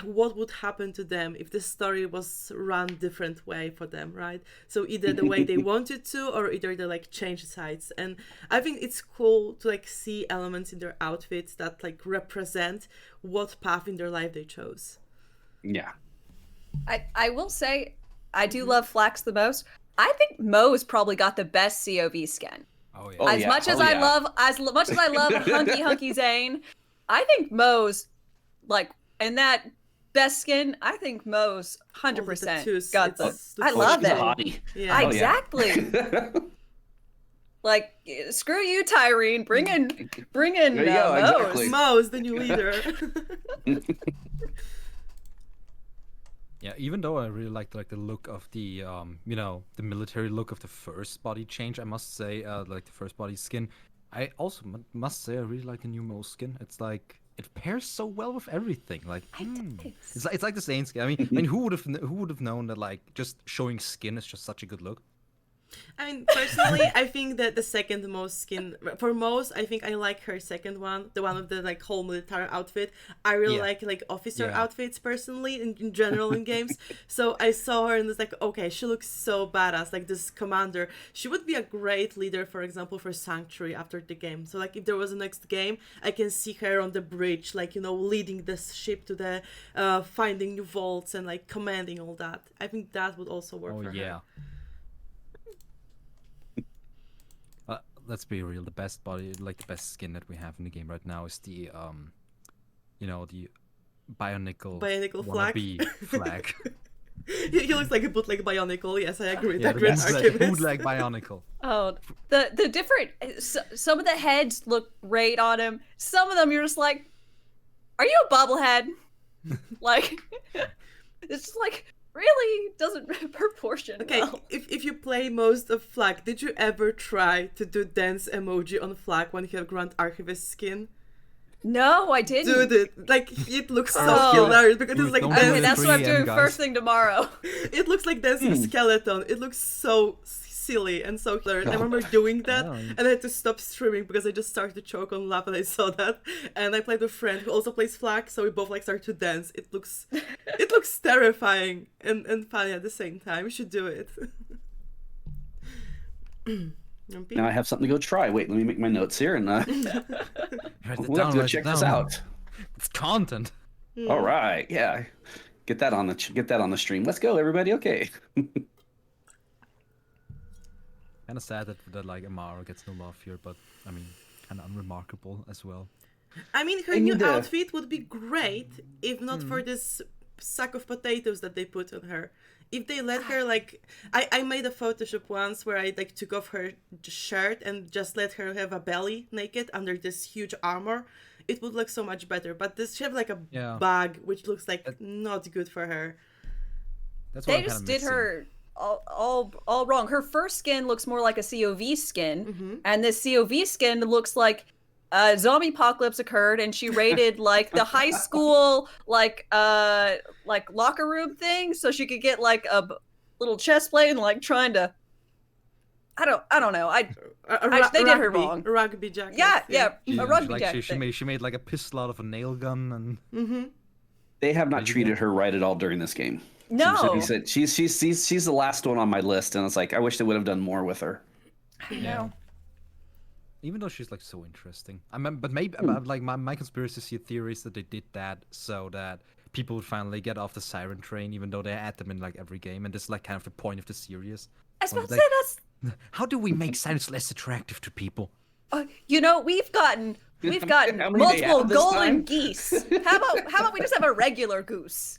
what would happen to them if the story was run different way for them, right? So either the way they wanted to, or either they like change sides. And I think it's cool to like see elements in their outfits that like represent what path in their life they chose. Yeah. I will say, I do love Flax the most. I think Mo's probably got the best COV skin. Oh yeah. As much as I love hunky Zane, I think Mo's like in that best skin. I think Mo's 100% got the. I love it. Yeah. Exactly. Like screw you, Tyrene. Bring in Mo's. Exactly. Mo's the new leader. Yeah, even though I really liked like the look of the the military look of the first body change, I must say like the first body skin, I also must say I really like the new Mo skin. It's like it pairs so well with everything. Like it's like the same skin. I mean who would have known that like just showing skin is just such a good look? I mean, personally, I think that the second most skin for most, I think I like her second one, the one with the like whole military outfit. I really like officer outfits personally in general in games. So I saw her and was like, okay, she looks so badass, like this commander. She would be a great leader, for example, for Sanctuary after the game. So like if there was a next game, I can see her on the bridge, like leading this ship to the finding new vaults and like commanding all that. I think that would also work for her. Let's be real, the best best skin that we have in the game right now is the the Bionicle flag. flag. He looks like a bootleg Bionicle. Yes, I agree. Yeah, the bootleg Bionicle. Oh, the different some of the heads look great on him. Some of them you're just like, are you a bobblehead? Like it's just like really doesn't proportion well. If you play most of Flag, did you ever try to do dance emoji on Flag when you have Grand Archivist skin? No, I didn't. Dude, it looks so hilarious because it's like okay, that's what I'm doing first thing tomorrow. It looks like dancing skeleton. It looks so silly and so hilarious. I remember doing that and I had to stop streaming because I just started to choke on laugh when I saw that. And I played with a friend who also plays Flag, so we both like started to dance. It looks terrifying and funny at the same time. You should do it. Now I have something to go try. Wait, let me make my notes here and we'll have to go check this out. It's content. All right, yeah. Get that on the stream. Let's go, everybody. Okay. Kind of sad that like Amara gets no love here, but I mean, kind of unremarkable as well. I mean, her new outfit would be great if not for this sack of potatoes that they put on her. If they let her like, I made a Photoshop once where I like took off her shirt and just let her have a belly naked under this huge armor. It would look so much better. But this she have like a bag which looks like not good for her. That's they just did her all wrong. Her first skin looks more like a COV skin, and this COV skin looks like a zombie apocalypse occurred, and she raided like the high school like locker room thing, so she could get like a little chest plate and like trying to. I don't know. They did her wrong. Rugby jacket. Yeah, a rugby jacket. She made like a pistol out of a nail gun and. They have not treated her right at all during this game. No, she's the last one on my list, and it's like I wish they would have done more with her. I know. Even though she's like so interesting, but maybe like my conspiracy theory is that they did that so that people would finally get off the siren train, even though they add them in like every game, and this is like kind of the point of the series. I was about to say that's. How do we make sirens less attractive to people? We've gotten multiple golden geese. How about we just have a regular goose?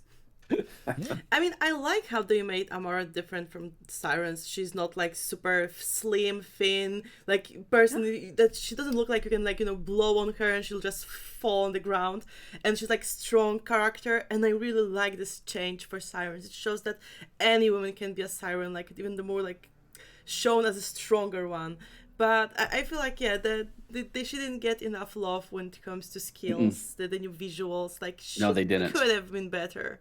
I mean, I like how they made Amara different from Sirens. She's not like super slim, thin, like personally that she doesn't look like you can like blow on her and she'll just fall on the ground. And she's like strong character, and I really like this change for Sirens. It shows that any woman can be a Siren, like even the more like shown as a stronger one. But I feel like she didn't get enough love when it comes to skills, the new visuals. Like No, they didn't. Could have been better.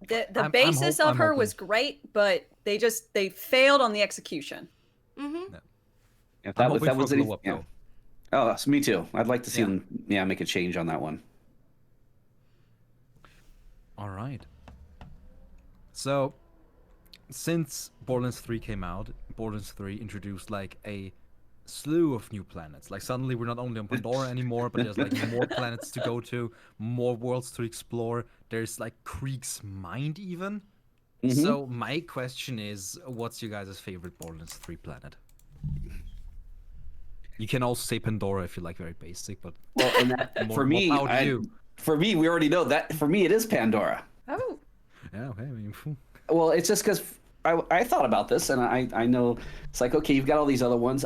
The basis of her was great, but they failed on the execution. Mm-hmm. If that was blow up, yeah. though. Oh, so me too. I'd like to see them make a change on that one. All right. So, since Borderlands 3 came out, Borderlands 3 introduced like a slew of new planets. Like suddenly we're not only on Pandora anymore, but there's like more planets to go to, more worlds to explore. There's like Krieg's Mind even. Mm-hmm. So my question is, what's your guys' favorite Borderlands 3 planet? You can also say Pandora if you like very basic, but Well, and that, more, for me, more power to you. For me, we already know that. For me, it is Pandora. Oh, Yeah, okay. I mean, Well, it's just because I thought about this, and I know it's like, okay, you've got all these other ones,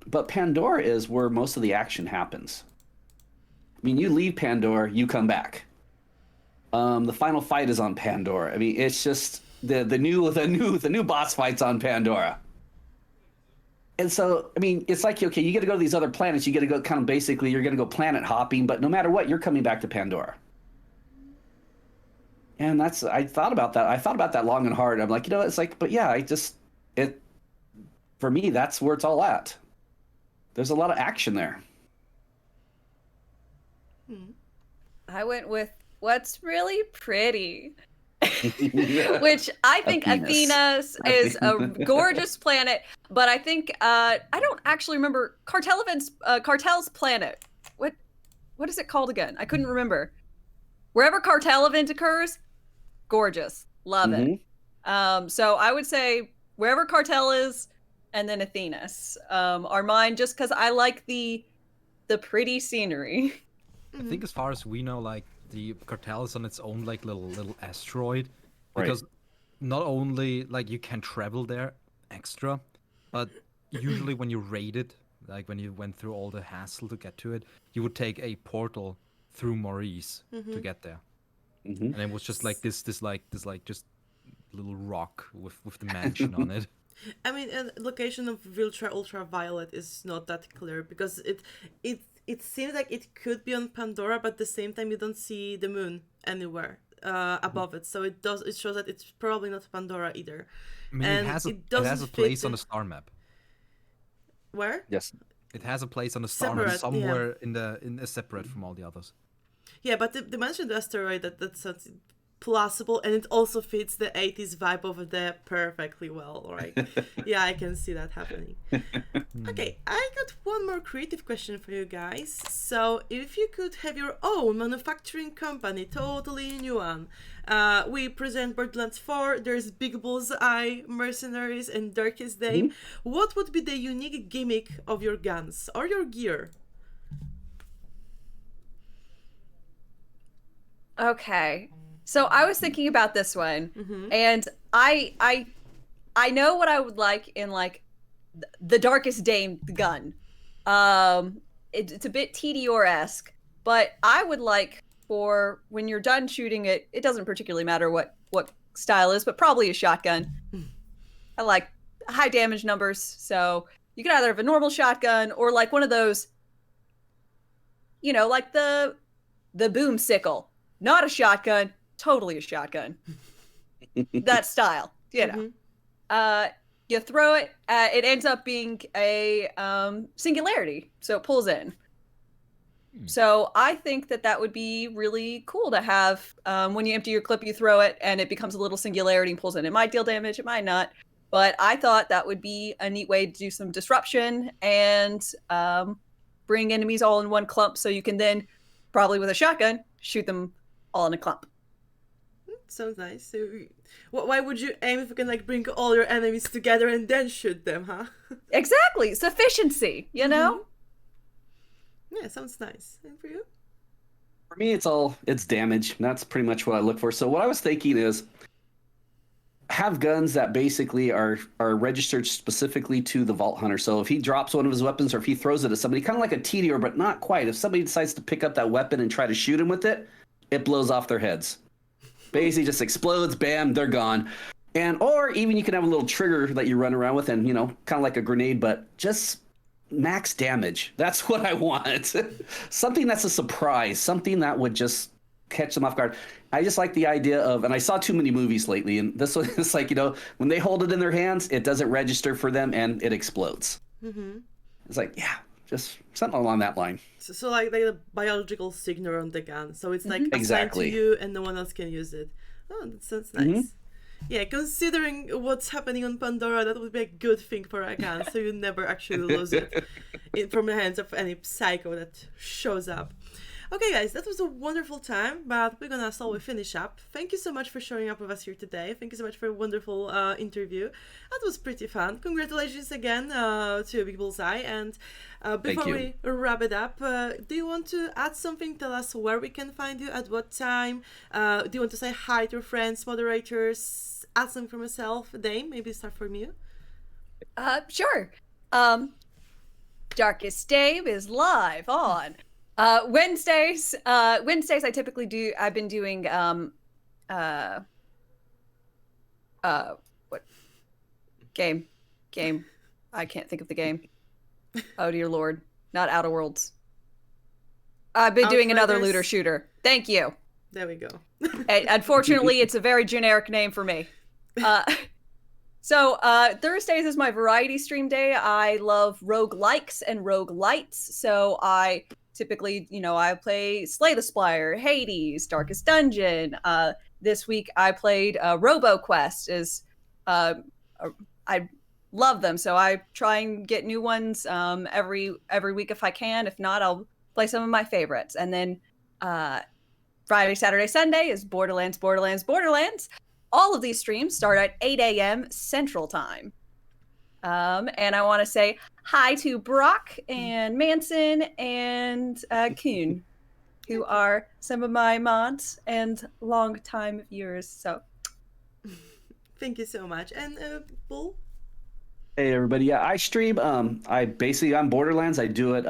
but Pandora is where most of the action happens. I mean, you leave Pandora, you come back. The final fight is on Pandora. I mean, it's just the new boss fights on Pandora. And so, I mean, it's like, okay, you got to go to these other planets. You got to go kind of basically, you're going to go planet hopping, but no matter what, you're coming back to Pandora. And I thought about that. I thought about that long and hard. I'm like, it's like, but yeah, for me, that's where it's all at. There's a lot of action there. I went with what's really pretty. Which I think Athena's is a gorgeous planet, but I think I don't actually remember Cartel's planet. What is it called again? I couldn't remember. Wherever Cartel event occurs, gorgeous, love it. So I would say wherever Cartel is, and then Athena's are mine, just because I like the pretty scenery. I think as far as we know, like the Cartel is on its own like little asteroid, because not only like you can travel there extra, but usually when you raid it, like when you went through all the hassle to get to it, you would take a portal through Maurice to get there, and it was just like this just little rock with the mansion on it. I mean, and location of ultraviolet is not that clear because it seems like it could be on Pandora, but at the same time you don't see the moon anywhere above it, so it shows that it's probably not Pandora either. I mean, and it has a place on the star map. Where? Yes. It has a place on the star map somewhere in separate from all the others. Yeah, but they mentioned the asteroid that's plausible, and it also fits the 80s vibe over there perfectly well, right? Yeah, I can see that happening. Okay, I got one more creative question for you guys. So, if you could have your own manufacturing company, totally new one, we present Borderlands 4, there's BigBullsEye, Mercenaries, and DarkestDame. What would be the unique gimmick of your guns or your gear? Okay. So I was thinking about this one, and I know what I would like in like the DarkestDame gun. It's a bit TDR-esque, but I would like for when you're done shooting it, it doesn't particularly matter what style is, but probably a shotgun. I like high damage numbers, so you could either have a normal shotgun or like one of those, like the boom sickle, not a shotgun. Totally a shotgun. That style, you throw it, it ends up being a singularity, so it pulls in. So I think that would be really cool to have. When you empty your clip, you throw it, and it becomes a little singularity and pulls in. It might deal damage, it might not, but I thought that would be a neat way to do some disruption and bring enemies all in one clump, so you can then, probably with a shotgun, shoot them all in a clump. Sounds nice. So, why would you aim if you can like bring all your enemies together and then shoot them, huh? Exactly, sufficiency, you know. Yeah, sounds nice. And for you? For me, it's damage. That's pretty much what I look for. So what I was thinking is have guns that basically are registered specifically to the Vault Hunter. So if he drops one of his weapons or if he throws it at somebody, kind of like a TDR, but not quite. If somebody decides to pick up that weapon and try to shoot him with it, it blows off their heads. Basically just explodes, bam, they're gone. And or even you can have a little trigger that you run around with and, kind of like a grenade, but just max damage. That's what I want. Something that's a surprise, something that would just catch them off guard. I just like the idea of, and I saw too many movies lately, and this one is like, when they hold it in their hands, it doesn't register for them and it explodes. Mm-hmm. It's like, yeah, just something along that line. So like a biological signal on the gun. So it's like assigned Exactly. to you and no one else can use it. Oh, that sounds nice. Mm-hmm. Yeah, considering what's happening on Pandora, that would be a good thing for a gun, so you never actually lose it from the hands of any psycho that shows up. Okay, guys, that was a wonderful time, but we're gonna slowly finish up. Thank you so much for showing up with us here today. Thank you so much for a wonderful interview. That was pretty fun. Congratulations again to BigBullsEye. And before we wrap it up, do you want to add something? Tell us where we can find you, at what time. Do you want to say hi to your friends, moderators, add something from yourself? Dame, maybe start from you. Sure. DarkestDame is live on Wednesdays. Wednesdays I typically do. I've been doing what game? I can't think of the game. Oh dear lord, not Outer Worlds. I've been doing another looter shooter. Thank you. There we go. Unfortunately, it's a very generic name for me. So Thursdays is my variety stream day. I love roguelikes and roguelites. So I typically, I play Slay the Spire, Hades, Darkest Dungeon. This week I played RoboQuest. I love them, so I try and get new ones every week if I can. If not, I'll play some of my favorites. And then Friday, Saturday, Sunday is Borderlands. All of these streams start at 8 a.m. Central Time. And I want to say hi to Brock and Manson and Kuhn, who are some of my mods and long-time viewers. So, thank you so much. And Bull? Hey everybody, yeah, I stream. I'm Borderlands. I do it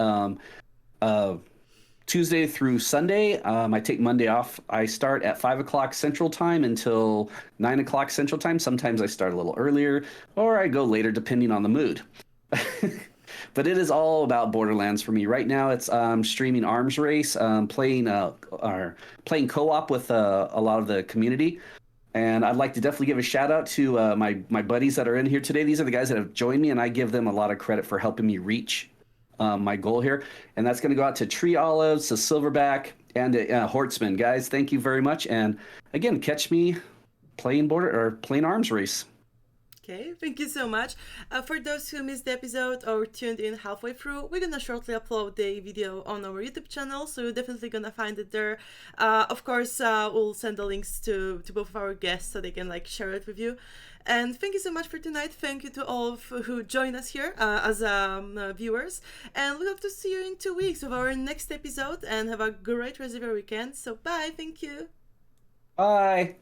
Tuesday through Sunday. I take Monday off. I start at 5 o'clock Central Time until 9 o'clock Central Time. Sometimes I start a little earlier, or I go later depending on the mood. But it is all about Borderlands for me right now. It's streaming Arms Race, playing co-op with a lot of the community. And I'd like to definitely give a shout out to my buddies that are in here today. These are the guys that have joined me, and I give them a lot of credit for helping me reach my goal here. And that's going to go out to Tree Olives, to Silverback, and to Hortzman. Guys, thank you very much. And again, catch me playing Arms Race. Okay, thank you so much. For those who missed the episode or tuned in halfway through, we're gonna shortly upload the video on our YouTube channel, so you're definitely gonna find it there. Of course, we'll send the links to both of our guests so they can share it with you. And thank you so much for tonight. Thank you to all who joined us here as viewers. And we hope to see you in 2 weeks with our next episode. And have a great rest of your weekend. So bye. Thank you. Bye.